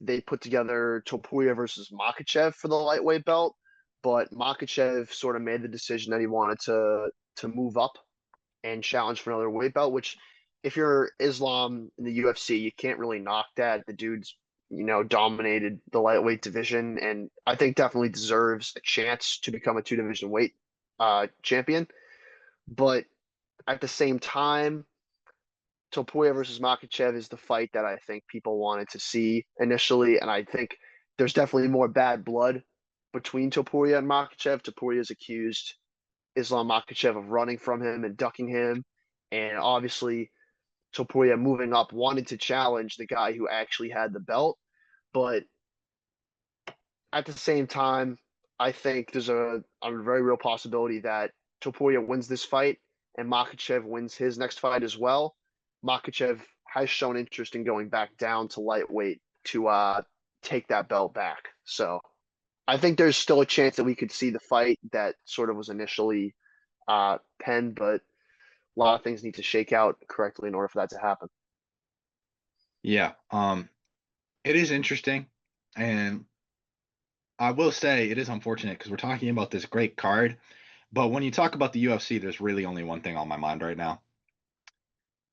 they put together Topuria versus Makhachev for the lightweight belt, but Makhachev sort of made the decision that he wanted to move up and challenge for another weight belt, which if you're Islam in the UFC, you can't really knock that. The dude's, dominated the lightweight division and I think definitely deserves a chance to become a two division weight champion. But at the same time, Topuria versus Makhachev is the fight that I think people wanted to see initially, and I think there's definitely more bad blood between Topuria and Makhachev. Topuria has accused Islam Makhachev of running from him and ducking him, and obviously Topuria moving up wanted to challenge the guy who actually had the belt, but at the same time, I think there's a very real possibility that Topuria wins this fight and Makhachev wins his next fight as well. Makhachev has shown interest in going back down to lightweight to take that belt back. So I think there's still a chance that we could see the fight that sort of was initially penned, but a lot of things need to shake out correctly in order for that to happen. Yeah, it is interesting, and I will say it is unfortunate because we're talking about this great card, but when you talk about the UFC, there's really only one thing on my mind right now.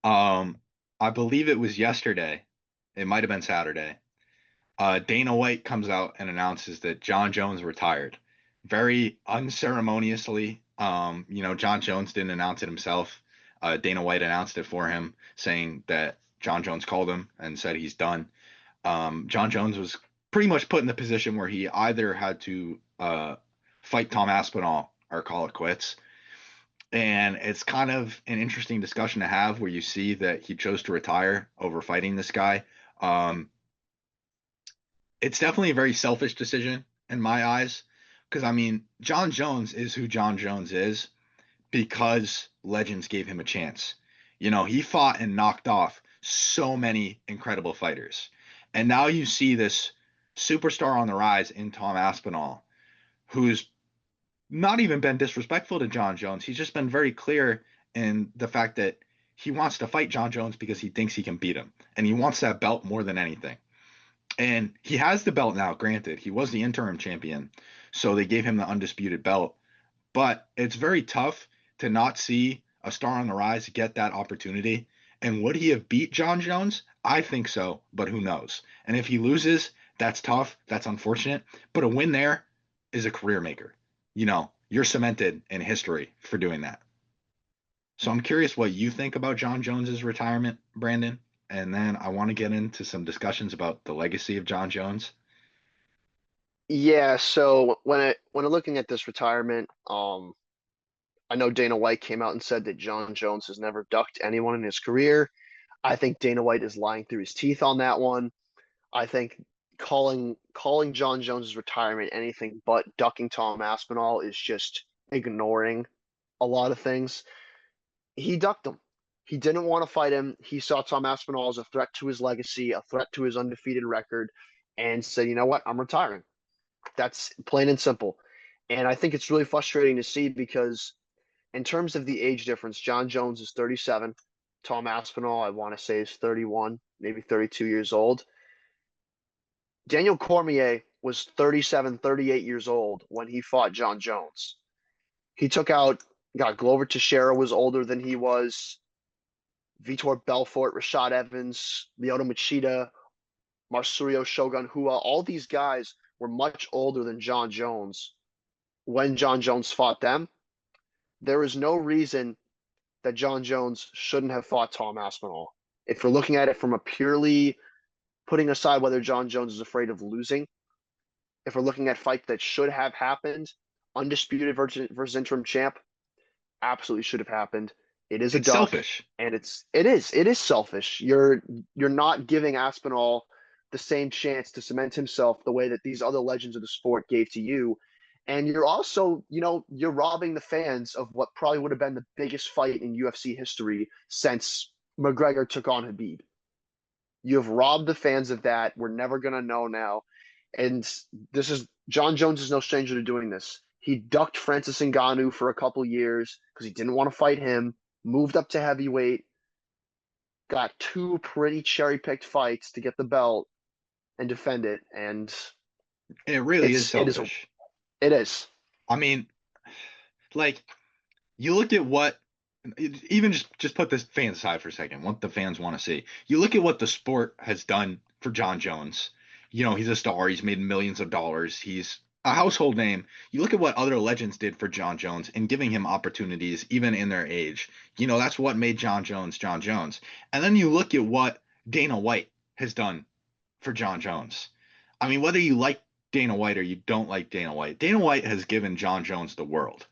Um, I believe it was yesterday. It might have been Saturday. Dana White comes out and announces that Jon Jones retired. Very unceremoniously. Jon Jones didn't announce it himself. Dana White announced it for him, saying that Jon Jones called him and said he's done. Jon Jones was pretty much put in the position where he either had to fight Tom Aspinall or call it quits. And it's kind of an interesting discussion to have where you see that he chose to retire over fighting this guy. Um, it's definitely a very selfish decision in my eyes because I mean, Jon Jones is who Jon Jones is because legends gave him a chance. He fought and knocked off so many incredible fighters. And now you see this superstar on the rise in Tom Aspinall, who's not even been disrespectful to Jon Jones. He's just been very clear in the fact that he wants to fight Jon Jones because he thinks he can beat him. And he wants that belt more than anything. And he has the belt now, granted. He was the interim champion. So they gave him the undisputed belt. But it's very tough to not see a star on the rise get that opportunity. And would he have beat Jon Jones? I think so, but who knows? And if he loses, that's tough. That's unfortunate. But a win there is a career maker. You're cemented in history for doing that. So I'm curious what you think about Jon Jones's retirement, Brandon. And then I want to get into some discussions about the legacy of Jon Jones. Yeah, so when looking at this retirement, I know Dana White came out and said that Jon Jones has never ducked anyone in his career. I think Dana White is lying through his teeth on that one. I think calling Jon Jones's retirement anything but ducking Tom Aspinall is just ignoring a lot of things. He ducked him. He didn't want to fight him. He saw Tom Aspinall as a threat to his legacy, a threat to his undefeated record, and said, "You know what? I'm retiring." That's plain and simple. And I think it's really frustrating to see because in terms of the age difference, Jon Jones is 37. Tom Aspinall, I want to say, is 31, maybe 32 years old. Daniel Cormier was 37, 38 years old when he fought Jon Jones. He took out, got Glover Teixeira was older than he was. Vitor Belfort, Rashad Evans, Lyoto Machida, Marsurio Shogun Hua, all these guys were much older than Jon Jones when Jon Jones fought them. There is no reason that Jon Jones shouldn't have fought Tom Aspinall. If we're looking at it from a purely putting aside whether Jon Jones is afraid of losing, if we're looking at fights that should have happened, undisputed versus interim champ, absolutely should have happened. It is a It's duck, selfish. and it is selfish. You're not giving Aspinall the same chance to cement himself the way that these other legends of the sport gave to you. And you're also, you're robbing the fans of what probably would have been the biggest fight in UFC history since McGregor took on Habib. You have robbed the fans of that. We're never gonna know now. And this is Jon Jones is no stranger to doing this. He ducked Francis Ngannou for a couple years because he didn't want to fight him. Moved up to heavyweight, got two pretty cherry picked fights to get the belt and defend it. And It really is it is selfish. it is. I mean, like you look at what even just put this fans aside for a second, what the fans want to see. You look at what the sport has done for Jon Jones. He's a star. He's made millions of dollars. He's a household name. You look at what other legends did for Jon Jones and giving him opportunities even in their age. That's what made Jon Jones Jon Jones. And then you look at what Dana White has done for Jon Jones. I mean, whether you like Dana White or you don't like Dana White has given Jon Jones the world.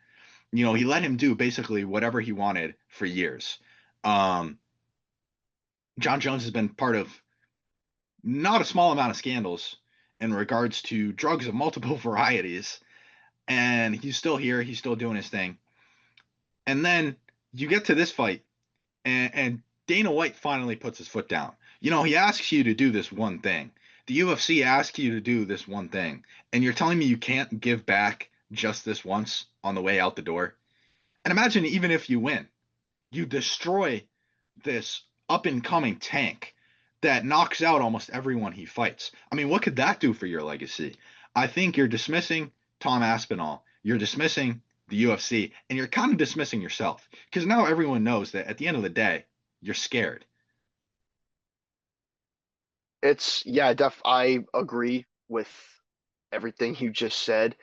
He let him do basically whatever he wanted for years. Um, Jon Jones has been part of not a small amount of scandals in regards to drugs of multiple varieties, and he's still here. He's still doing his thing. And then you get to this fight, and Dana White finally puts his foot down. He asks you to do this one thing. The UFC asks you to do this one thing, and you're telling me you can't give back just this once on the way out the door. And imagine even if you win, you destroy this up and coming tank that knocks out almost everyone he fights. I mean, what could that do for your legacy? I think you're dismissing Tom Aspinall, you're dismissing the UFC, and you're kind of dismissing yourself because now everyone knows that at the end of the day, you're scared. It's yeah, I agree with everything you just said.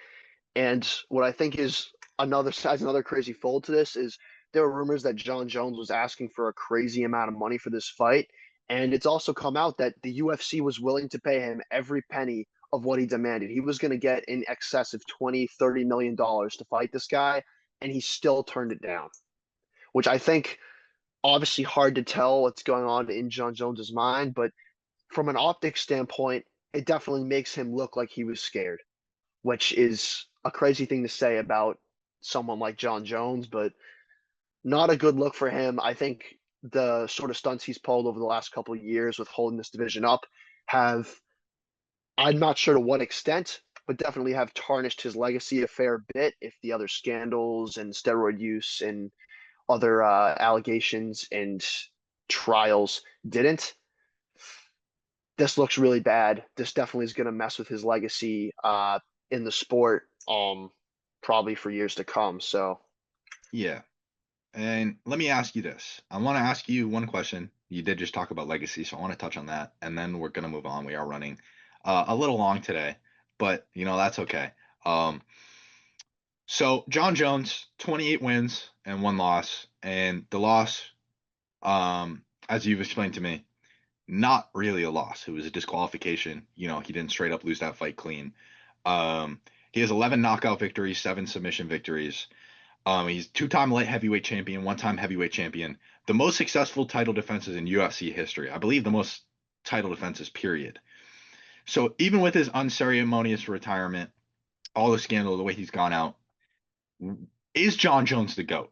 And what I think is another crazy fold to this is there were rumors that Jon Jones was asking for a crazy amount of money for this fight. And it's also come out that the UFC was willing to pay him every penny of what he demanded. He was going to get in excess of 20, $30 million to fight this guy, and he still turned it down, which I think obviously hard to tell what's going on in Jon Jones's mind, but from an optics standpoint, it definitely makes him look like he was scared, which is a crazy thing to say about someone like Jon Jones, but not a good look for him. I think the sort of stunts he's pulled over the last couple of years with holding this division up have, I'm not sure to what extent, but definitely have tarnished his legacy a fair bit if the other scandals and steroid use and other allegations and trials didn't. This looks really bad. This definitely is going to mess with his legacy in the sport, probably for years to come. So Yeah. And let me ask you this. I want to ask you one question. You did just talk about legacy, so I want to touch on that, and then we're gonna move on. We are running a little long today, but that's okay. Um, so Jon Jones, 28 wins and one loss, and the loss, as you've explained to me, not really a loss. It was a disqualification. He didn't straight up lose that fight clean. Um, he has 11 knockout victories, seven submission victories. He's two-time light heavyweight champion, one-time heavyweight champion. The most successful title defenses in UFC history. I believe the most title defenses, period. So even with his unceremonious retirement, all the scandal, the way he's gone out, is Jon Jones the GOAT?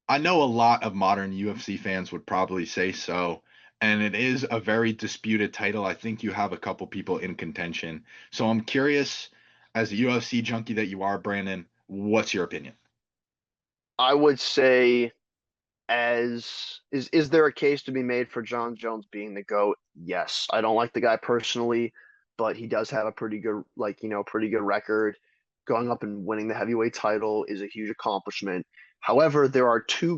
I know a lot of modern UFC fans would probably say so, and it is a very disputed title. I think you have a couple people in contention. So I'm curious, as a UFC junkie that you are, Brandon, what's your opinion? I would say, as is there a case to be made for Jon Jones being the GOAT? Yes. I don't like the guy personally, but he does have a pretty good, pretty good record. Going up and winning the heavyweight title is a huge accomplishment. However, there are two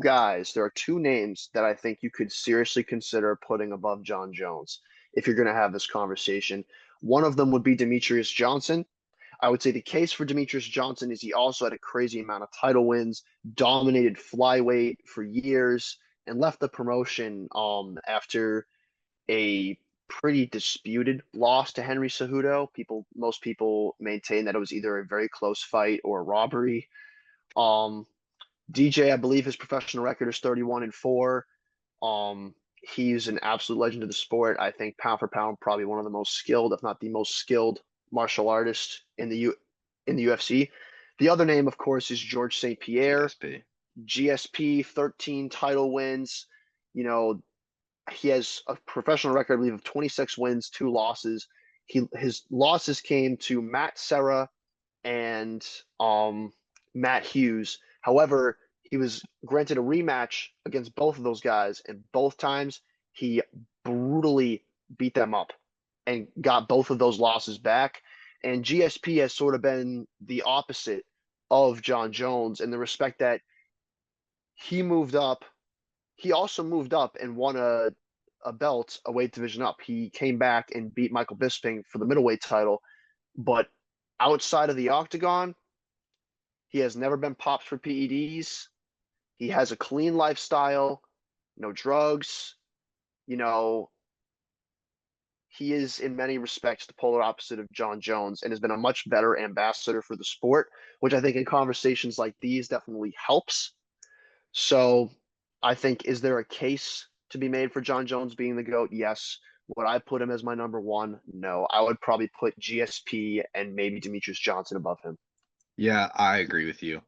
names that I think you could seriously consider putting above Jon Jones. if you're going to have this conversation. One of them would be Demetrius Johnson. I would say the case for Demetrius Johnson is he also had a crazy amount of title wins, dominated flyweight for years, and left the promotion after a pretty disputed loss to Henry Cejudo. Most people maintain that it was either a very close fight or a robbery. Um, DJ, I believe his professional record is 31-4. He's an absolute legend of the sport. I think pound for pound, probably one of the most skilled, if not the most skilled, martial artists in the UFC. The other name, of course, is George St. Pierre. GSP. GSP, 13 title wins. You know, he has a professional record, I believe, of 26 wins, 2 losses. His losses came to Matt Serra and Matt Hughes. However, he was granted a rematch against both of those guys, and both times he brutally beat them up and got both of those losses back. And GSP has sort of been the opposite of Jon Jones in the respect that he moved up. He also moved up and won a belt, a weight division up. He came back and beat Michael Bisping for the middleweight title. But outside of the octagon, he has never been popped for PEDs. He has a clean lifestyle, no drugs. You know, he is in many respects the polar opposite of Jon Jones and has been a much better ambassador for the sport, which I think in conversations like these definitely helps. So I think, is there a case to be made for Jon Jones being the GOAT? Yes. Would I put him as my number one? No. I would probably put GSP and maybe Demetrius Johnson above him. Yeah, I agree with you.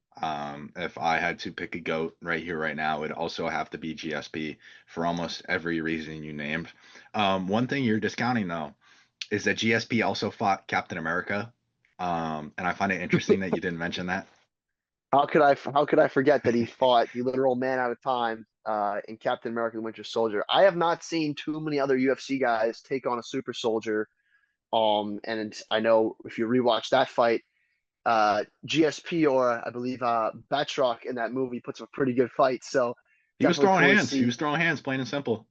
If I had to pick a GOAT right here, right now, it'd also have to be GSP for almost every reason you named. One thing you're discounting though is that GSP also fought Captain America. And I find it interesting that you didn't mention that. How could I forget that he fought the literal man out of time in Captain America: The Winter Soldier? I have not seen too many other UFC guys take on a super soldier. And I know if you rewatch that fight, GSP or I believe Batroc in that movie puts up a pretty good fight. So He was definitely throwing cool to hands. He see. was throwing hands, plain and simple.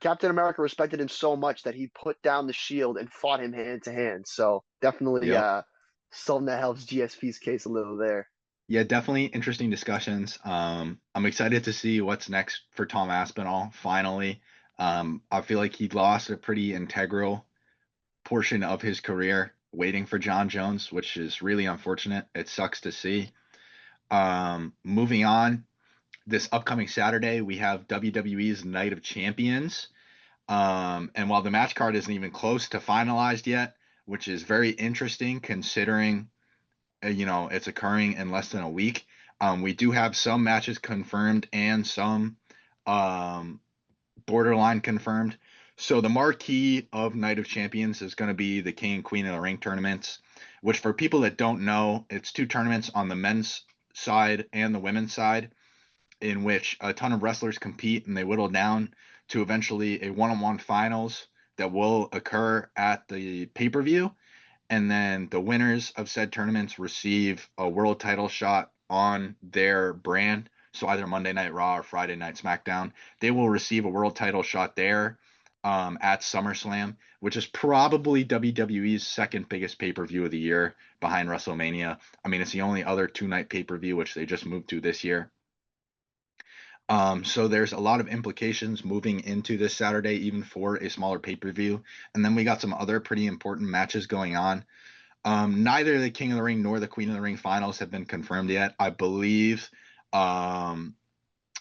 Captain America respected him so much that he put down the shield and fought him hand to hand. So definitely Yep. something that helps GSP's case a little there. Yeah, definitely interesting discussions. I'm excited to see what's next for Tom Aspinall, finally. I feel like he lost a pretty integral portion of his career waiting for Jon Jones, which is really unfortunate. It sucks to see. Moving on, this upcoming Saturday, we have WWE's Night of Champions. And while the match card isn't even close to finalized yet, which is very interesting considering it's occurring in less than a week. We do have some matches confirmed and some um, borderline confirmed. So the marquee of Night of Champions is going to be the King and Queen of the Ring tournaments, which for people that don't know, it's two tournaments on the men's side and the women's side, in which a ton of wrestlers compete and they whittle down to eventually a one-on-one finals that will occur at the pay-per-view, and then the winners of said tournaments receive a world title shot on their brand. So either Monday Night Raw or Friday Night SmackDown, they will receive a world title shot there at SummerSlam, which is probably WWE's second biggest pay-per-view of the year behind WrestleMania. I mean, it's the only other two-night pay-per-view which they just moved to this year. So there's a lot of implications moving into this Saturday, even for a smaller pay-per-view. And then we got some other pretty important matches going on. Neither the King of the Ring nor the Queen of the Ring finals have been confirmed yet. I believe um,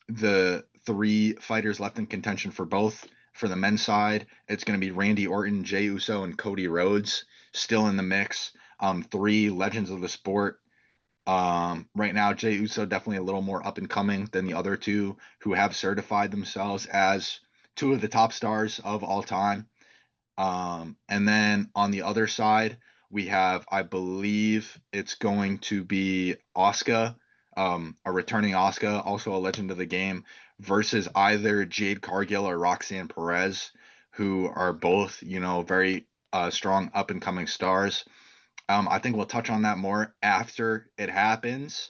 the three fighters left in contention for both. For the men's side, it's going to be Randy Orton, Jey Uso, and Cody Rhodes still in the mix. Three legends of the sport. Right now, Jey Uso definitely a little more up and coming than the other two who have certified themselves as two of the top stars of all time. And then on the other side, we have, I believe it's going to be Asuka, a returning Asuka, also a legend of the game, versus either Jade Cargill or Roxanne Perez, who are both, very strong up and coming stars. I think we'll touch on that more after it happens,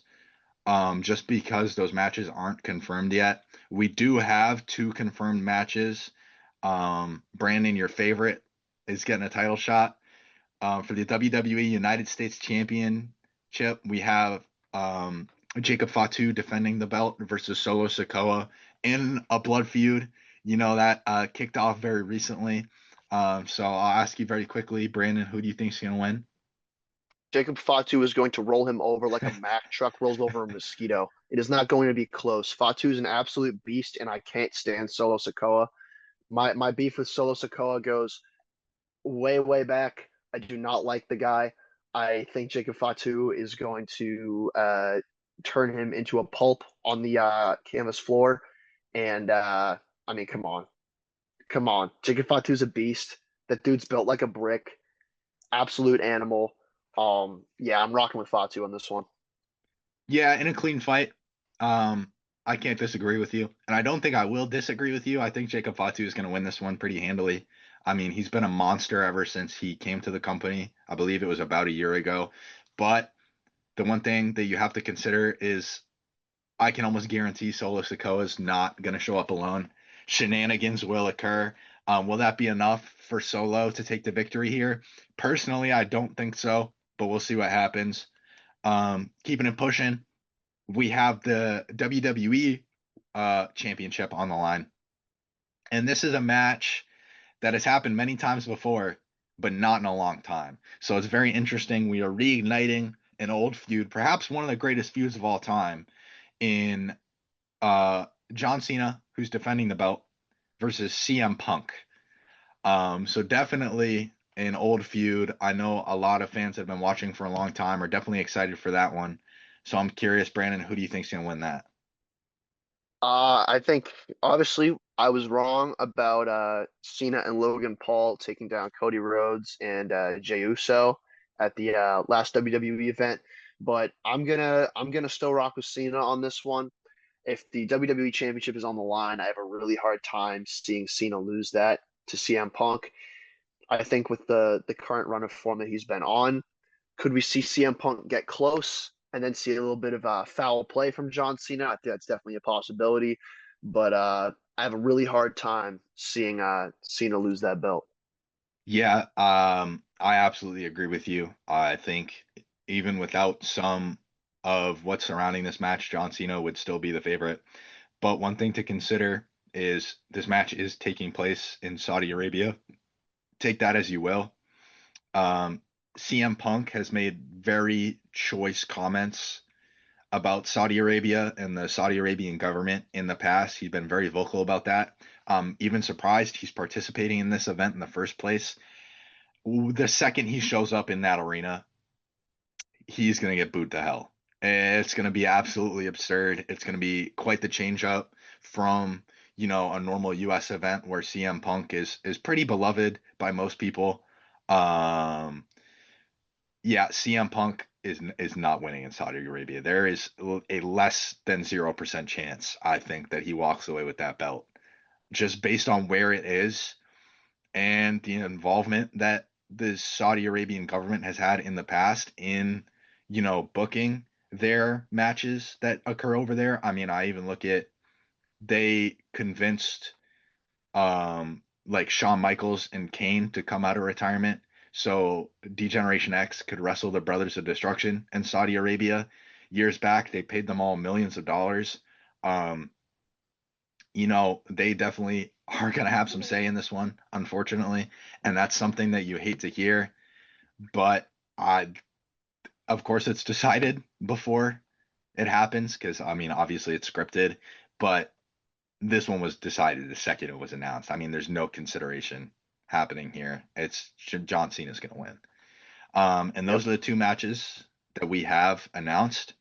just because those matches aren't confirmed yet. We do have two confirmed matches Brandon, your favorite, is getting a title shot. For the WWE United States Championship, we have Jacob Fatu defending the belt versus Solo Sikoa in a blood feud. You know that kicked off very recently. So I'll ask you very quickly, Brandon, who do you think is going to win? Jacob Fatu is going to roll him over like a Mack truck rolls over a mosquito. It is not going to be close. Fatu is an absolute beast, and I can't stand Solo Sikoa. My beef with Solo Sikoa goes way, way back. I do not like the guy. I think Jacob Fatu is going to turn him into a pulp on the canvas floor. And I mean, come on. Come on. Jacob Fatu's a beast. That dude's built like a brick. Absolute animal. Yeah, I'm rocking with Fatu on this one. Yeah, in a clean fight. I can't disagree with you, and I don't think I will disagree with you. I think Jacob Fatu is going to win this one pretty handily. I mean, he's been a monster ever since he came to the company. I believe it was about a year ago. But the one thing that you have to consider is I can almost guarantee Solo Sikoa is not going to show up alone. Shenanigans will occur. Will that be enough for Solo to take the victory here? Personally, I don't think so, but we'll see what happens. Keeping it pushing, we have the WWE championship on the line. And this is a match that has happened many times before, but not in a long time. So it's very interesting. We are reigniting an old feud, perhaps one of the greatest feuds of all time, in John Cena, who's defending the belt, versus CM Punk. So definitely an old feud. I know a lot of fans that have been watching for a long time are definitely excited for that one. So I'm curious, Brandon, who do you think's gonna win that? I think obviously I was wrong about Cena and Logan Paul taking down Cody Rhodes and Jey Uso at the last WWE event, but I'm gonna still rock with Cena on this one. If the WWE Championship is on the line, I have a really hard time seeing Cena lose that to CM Punk. I think with the current run of form that he's been on, could we see CM Punk get close and then see a little bit of foul play from John Cena? I think that's definitely a possibility, but I have a really hard time seeing Cena lose that belt. Yeah, I absolutely agree with you. I think even without some of what's surrounding this match, John Cena would still be the favorite. But one thing to consider is this match is taking place in Saudi Arabia. Take that as you will. Um, CM Punk has made very choice comments about Saudi Arabia and the Saudi Arabian government in the past. He's been very vocal about that. Even surprised he's participating in this event in the first place. The second he shows up in that arena, he's going to get booed to hell. It's going to be absolutely absurd. It's going to be quite the change up from, a normal US event where CM Punk is pretty beloved by most people. Um, yeah, CM Punk is not winning in Saudi Arabia. There is a less than 0% chance, I think, that he walks away with that belt just based on where it is and the involvement that the Saudi Arabian government has had in the past in, booking their matches that occur over there. I mean, I even look at they convinced like Shawn Michaels and Kane to come out of retirement so Degeneration X could wrestle the Brothers of Destruction in Saudi Arabia. Years back, they paid them all millions of dollars. Um, they definitely are going to have some say in this one, unfortunately, and that's something that you hate to hear. But of course, it's decided before it happens because I mean, obviously, it's scripted, but this one was decided the second it was announced. I mean, there's no consideration happening here. It's John Cena's going to win. And Yep. those are the two matches that we have announced.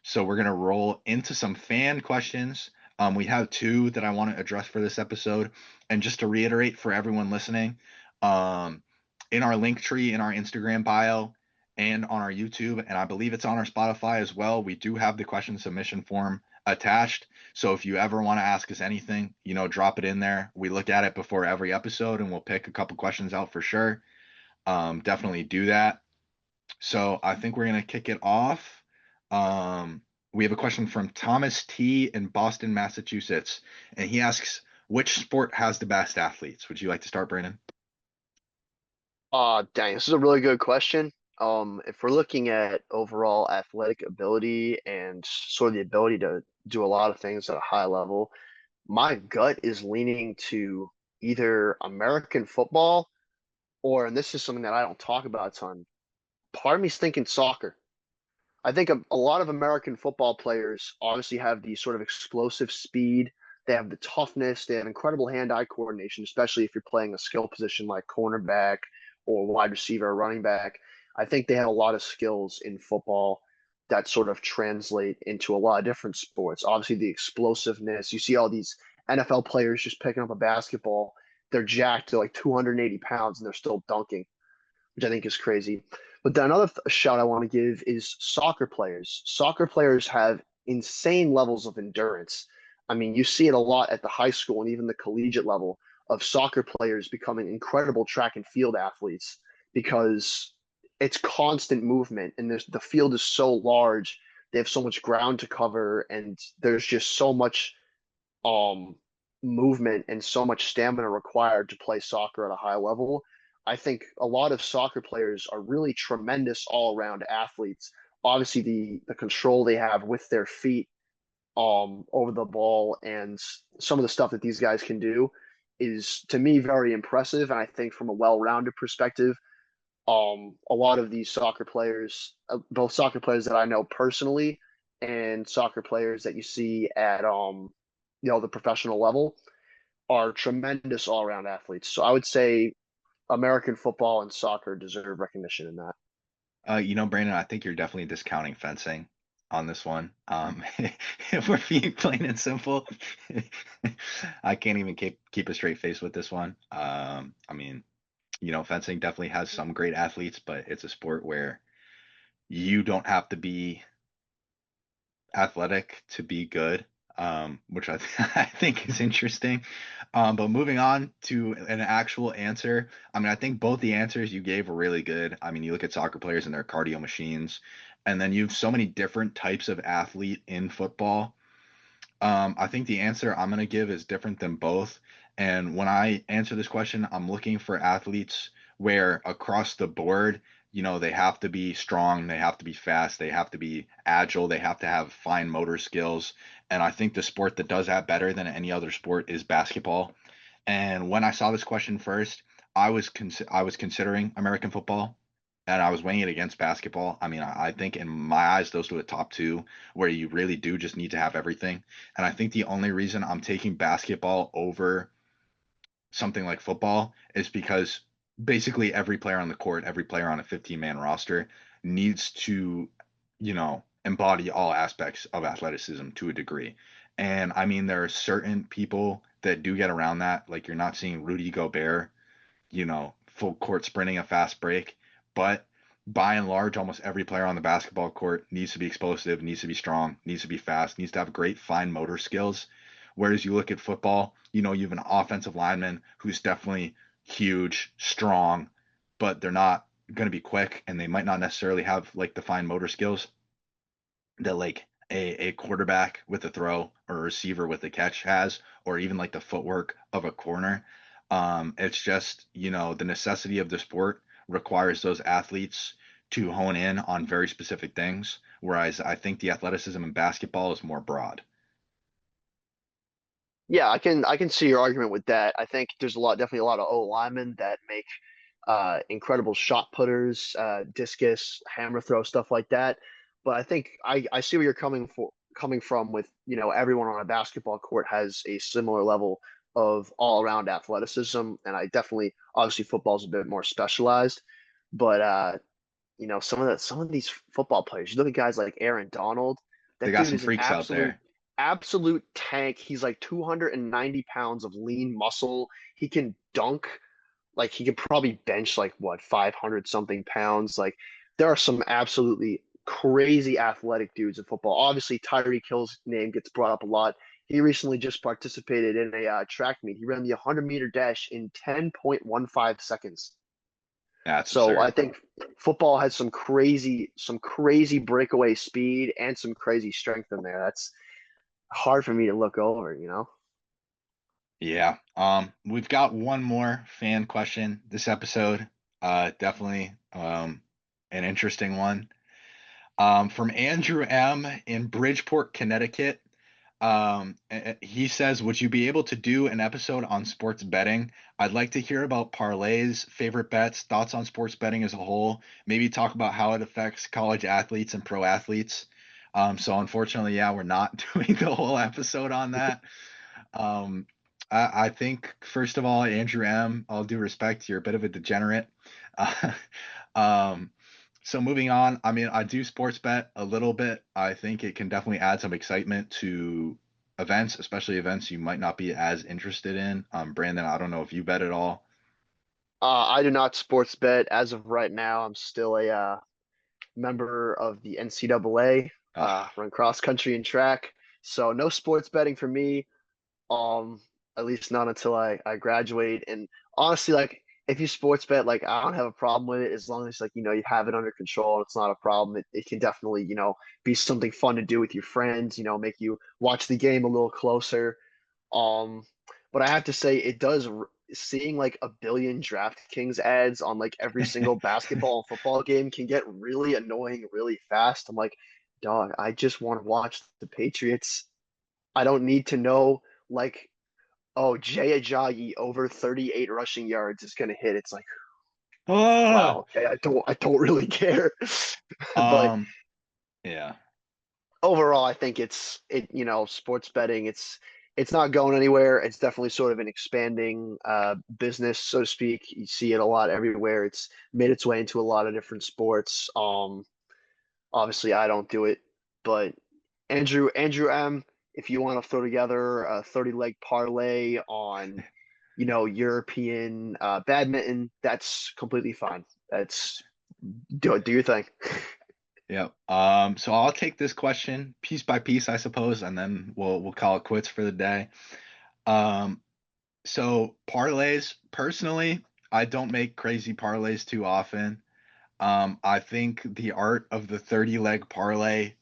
So we're going to roll into some fan questions. We have two that I want to address for this episode. And just to reiterate for everyone listening, um, in our link tree, in our Instagram bio, and on our YouTube, and I believe it's on our Spotify as well, we do have the question submission form attached. So if you ever want to ask us anything, drop it in there. We look at it before every episode and we'll pick a couple questions out for sure. Definitely do that. So I think we're gonna kick it off. We have a question from Thomas T in Boston, Massachusetts, and he asks, Which sport has the best athletes? Would you like to start, Brandon? Dang, this is a really good question. If we're looking at overall athletic ability and sort of the ability to do a lot of things at a high level, my gut is leaning to either American football or, and this is something that I don't talk about a ton, part of me's thinking soccer. I think a lot of American football players obviously have the sort of explosive speed. They have the toughness. They have incredible hand-eye coordination, especially if you're playing a skill position like cornerback or wide receiver or running back. I think they have a lot of skills in football that sort of translate into a lot of different sports. Obviously, the explosiveness. You see all these NFL players just picking up a basketball. They're jacked. They're like 280 pounds and they're still dunking, which I think is crazy. But then another shout I want to give is soccer players. Soccer players have insane levels of endurance. I mean, you see it a lot at the high school and even the collegiate level of soccer players becoming incredible track and field athletes because it's constant movement and the field is so large. They have so much ground to cover and there's just so much um movement and so much stamina required to play soccer at a high level. I think a lot of soccer players are really tremendous all-around athletes. Obviously, the control they have with their feet over the ball and some of the stuff that these guys can do is to me very impressive. And I think from a well-rounded perspective, a lot of these soccer players, both soccer players that I know personally and soccer players that you see at the professional level are tremendous all-around athletes. So I would say American football and soccer deserve recognition in that. Brandon, I think you're definitely discounting fencing on this one. If we're being plain and simple, I can't even keep a straight face with this one. I mean, fencing definitely has some great athletes, but it's a sport where you don't have to be athletic to be good, which I think is interesting. But moving on to an actual answer, I mean, I think both the answers you gave were really good. I mean, you look at soccer players and their cardio machines, and then you have so many different types of athlete in football. I think the answer I'm going to give is different than both. And when I answer this question, I'm looking for athletes where across the board, they have to be strong, they have to be fast, they have to be agile, they have to have fine motor skills. And I think the sport that does that better than any other sport is basketball. And when I saw this question first, I was considering American football and I was weighing it against basketball. I mean, I think in my eyes, those are the top two where you really do just need to have everything. And I think the only reason I'm taking basketball over something like football is because basically every player on the court, every player on a 15-man roster needs to, embody all aspects of athleticism to a degree. And I mean, there are certain people that do get around that. Like you're not seeing Rudy Gobert, full court sprinting a fast break. But by and large, almost every player on the basketball court needs to be explosive, needs to be strong, needs to be fast, needs to have great fine motor skills. Whereas you look at football, you have an offensive lineman who's definitely huge, strong, but they're not going to be quick and they might not necessarily have like the fine motor skills that like a quarterback with a throw or a receiver with a catch has, or even like the footwork of a corner. It's just, the necessity of the sport requires those athletes to hone in on very specific things, whereas I think the athleticism in basketball is more broad. Yeah, I can see your argument with that. I think there's definitely a lot of O linemen that make incredible shot putters, discus, hammer throw, stuff like that. But I think I see where you're coming from with, everyone on a basketball court has a similar level of all around athleticism. And I definitely obviously football's a bit more specialized. But some of these football players, you look at guys like Aaron Donald, They that got dude some is an freaks out there. absolute tank. He's like 290 pounds of lean muscle. He can dunk. Like he could probably bench like what 500 something pounds. Like there are some absolutely crazy athletic dudes in football. Obviously, Tyreek Hill's name gets brought up a lot. He recently just participated in a track meet. He ran the 100-meter dash in 10.15 seconds. That's So I absurd. think football has some crazy breakaway speed and some crazy strength in there. That's hard for me to look over. Yeah. We've got one more fan question this episode. Definitely an interesting one. From Andrew M. in Bridgeport, Connecticut. He says, "Would you be able to do an episode on sports betting? I'd like to hear about parlays, favorite bets, thoughts on sports betting as a whole. Maybe talk about how it affects college athletes and pro athletes." So unfortunately, yeah, we're not doing the whole episode on that. Um, I think first of all, Andrew M., all due respect, you're a bit of a degenerate. Uh, um, so moving on, I mean, I do sports bet a little bit. I think it can definitely add some excitement to events, especially events you might not be as interested in. Brandon, I don't know if you bet at all. I do not sports bet as of right now. I'm still a member of the NCAA, Ugh. run cross country and track. So no sports betting for me. Um, at least not until I graduate. And honestly, like if you sports bet, like I don't have a problem with it as long as like you have it under control. It's not a problem. It can definitely be something fun to do with your friends. Make you watch the game a little closer. Um, but I have to say, seeing like a billion DraftKings ads on like every single basketball and football game can get really annoying really fast. I'm like, dog, I just want to watch the Patriots. I don't need to know like, oh, Jay Ajayi over 38 rushing yards is gonna hit. It's like, Ah! wow, okay, I don't really care. But Um, yeah. overall, I think sports betting, it's not going anywhere. It's definitely sort of an expanding business, so to speak. You see it a lot everywhere. It's made its way into a lot of different sports. Obviously, I don't do it, but Andrew M, if you want to throw together a 30 leg parlay on, European badminton, that's completely fine. That's do your thing. Yeah. So I'll take this question piece by piece, I suppose, and then we'll call it quits for the day. Um, so parlays, personally, I don't make crazy parlays too often. I think the art of the 30 leg parlay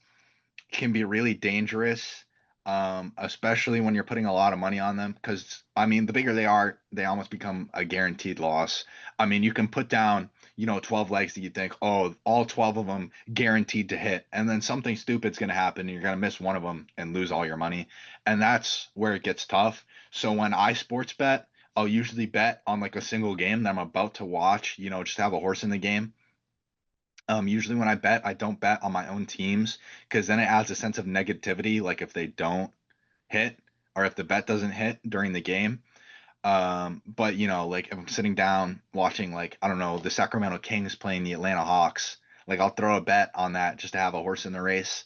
can be really dangerous, especially when you're putting a lot of money on them. Because, I mean, the bigger they are, they almost become a guaranteed loss. I mean, you can put down, 12 legs that you think, oh, all 12 of them guaranteed to hit. And then something stupid's going to happen and you're going to miss one of them and lose all your money. And that's where it gets tough. So when I sports bet, I'll usually bet on like a single game that I'm about to watch, just have a horse in the game. Usually when I bet, I don't bet on my own teams because then it adds a sense of negativity, like if they don't hit or if the bet doesn't hit during the game. But like if I'm sitting down watching like, I don't know, the Sacramento Kings playing the Atlanta Hawks, like I'll throw a bet on that just to have a horse in the race.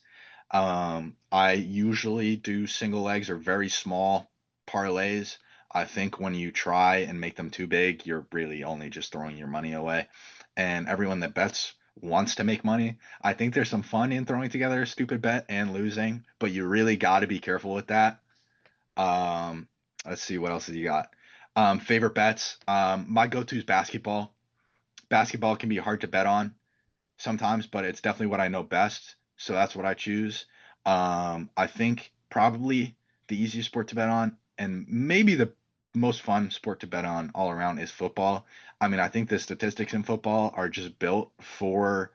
I usually do single legs or very small parlays. I think when you try and make them too big, you're really only just throwing your money away. And everyone that bets wants to make money. I think there's some fun in throwing together a stupid bet and losing, but you really got to be careful with that. Um, let's see what else have you got. Favorite bets. My go-to is basketball. Basketball can be hard to bet on sometimes, but it's definitely what I know best. So that's what I choose. I think probably the easiest sport to bet on, and maybe the most fun sport to bet on all around is football. I mean, I think the statistics in football are just built for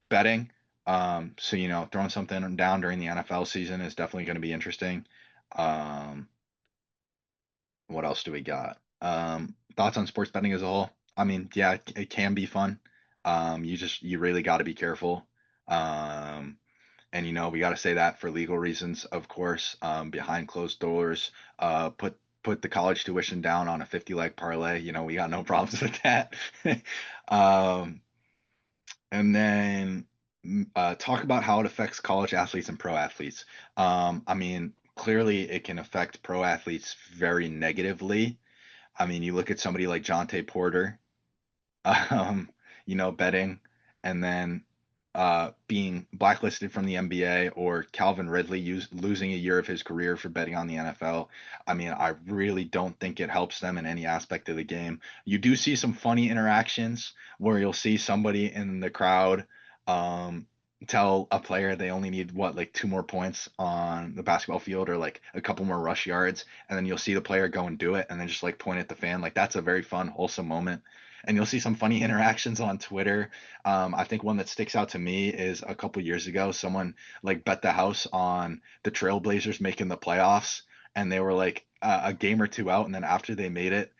betting. So throwing something down during the NFL season is definitely going to be interesting. Um, what else do we got? Thoughts on sports betting as a whole? I mean, yeah, it can be fun. You really got to be careful. Um, and we got to say that for legal reasons, of course, behind closed doors. Put the college tuition down on a 50 leg parlay. We got no problems with that. um, and then talk about how it affects college athletes and pro athletes. I mean, clearly it can affect pro athletes very negatively. I mean, you look at somebody like Jonte Porter, um, betting, and then being blacklisted from the NBA, or Calvin Ridley losing a year of his career for betting on the NFL. I mean, I really don't think it helps them in any aspect of the game. You do see some funny interactions where you'll see somebody in the crowd. tell a player they only need what, like 2 more points on the basketball field or like a couple more rush yards, and then you'll see the player go and do it, and then just like point at the fan. Like that's a very fun, wholesome moment. And you'll see some funny interactions on Twitter. I think one that sticks out to me is a couple years ago, someone like bet the house on the Trailblazers making the playoffs, and they were like a game or two out, and then after they made it,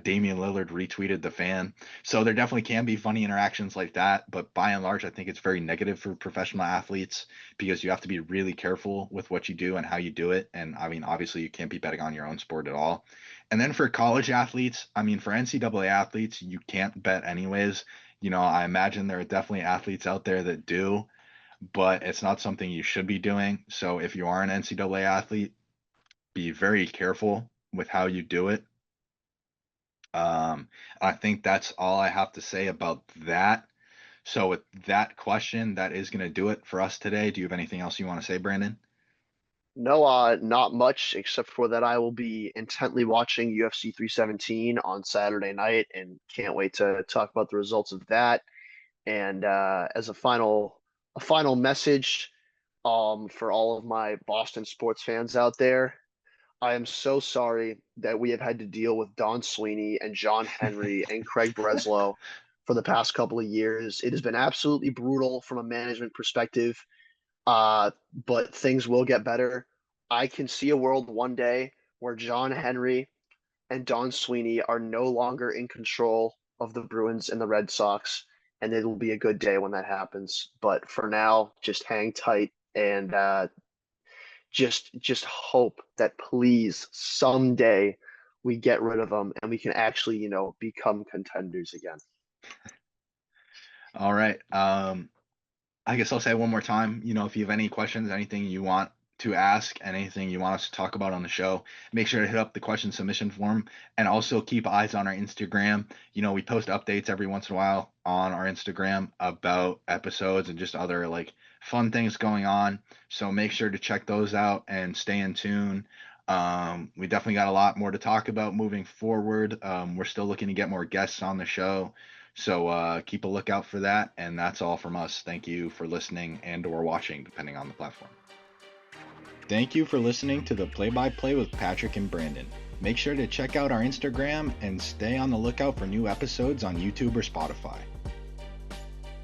Damian Lillard retweeted the fan. So there definitely can be funny interactions like that, but by and large, I think it's very negative for professional athletes because you have to be really careful with what you do and how you do it. And I mean, obviously, you can't be betting on your own sport at all. And then for college athletes, I mean, for NCAA athletes, you can't bet anyways. I imagine there are definitely athletes out there that do, but it's not something you should be doing. So if you are an NCAA athlete, be very careful with how you do it. I think that's all I have to say about that. So with that question, that is going to do it for us today. Do you have anything else you want to say, Brandon? No, not much except for that I will be intently watching UFC 317 on Saturday night and can't wait to talk about the results of that. And as a final message, for all of my Boston sports fans out there, I am so sorry that we have had to deal with Don Sweeney and John Henry and Craig Breslow for the past couple of years. It has been absolutely brutal from a management perspective, but things will get better. I can see a world one day where John Henry and Don Sweeney are no longer in control of the Bruins and the Red Sox, and it'll be a good day when that happens. But for now, just hang tight and just hope that please someday we get rid of them and we can actually, become contenders again. All right. I guess I'll say one more time, if you have any questions, anything you want to ask, anything you want us to talk about on the show, make sure to hit up the question submission form and also keep eyes on our Instagram. We post updates every once in a while on our Instagram about episodes and just other like fun things going on. So make sure to check those out and stay in tune. We definitely got a lot more to talk about moving forward. We're still looking to get more guests on the show. So keep a lookout for that. And that's all from us. Thank you for listening and or watching, depending on the platform. Thank you for listening to the Play-by-Play with Patrick and Brandon. Make sure to check out our Instagram and stay on the lookout for new episodes on YouTube or Spotify.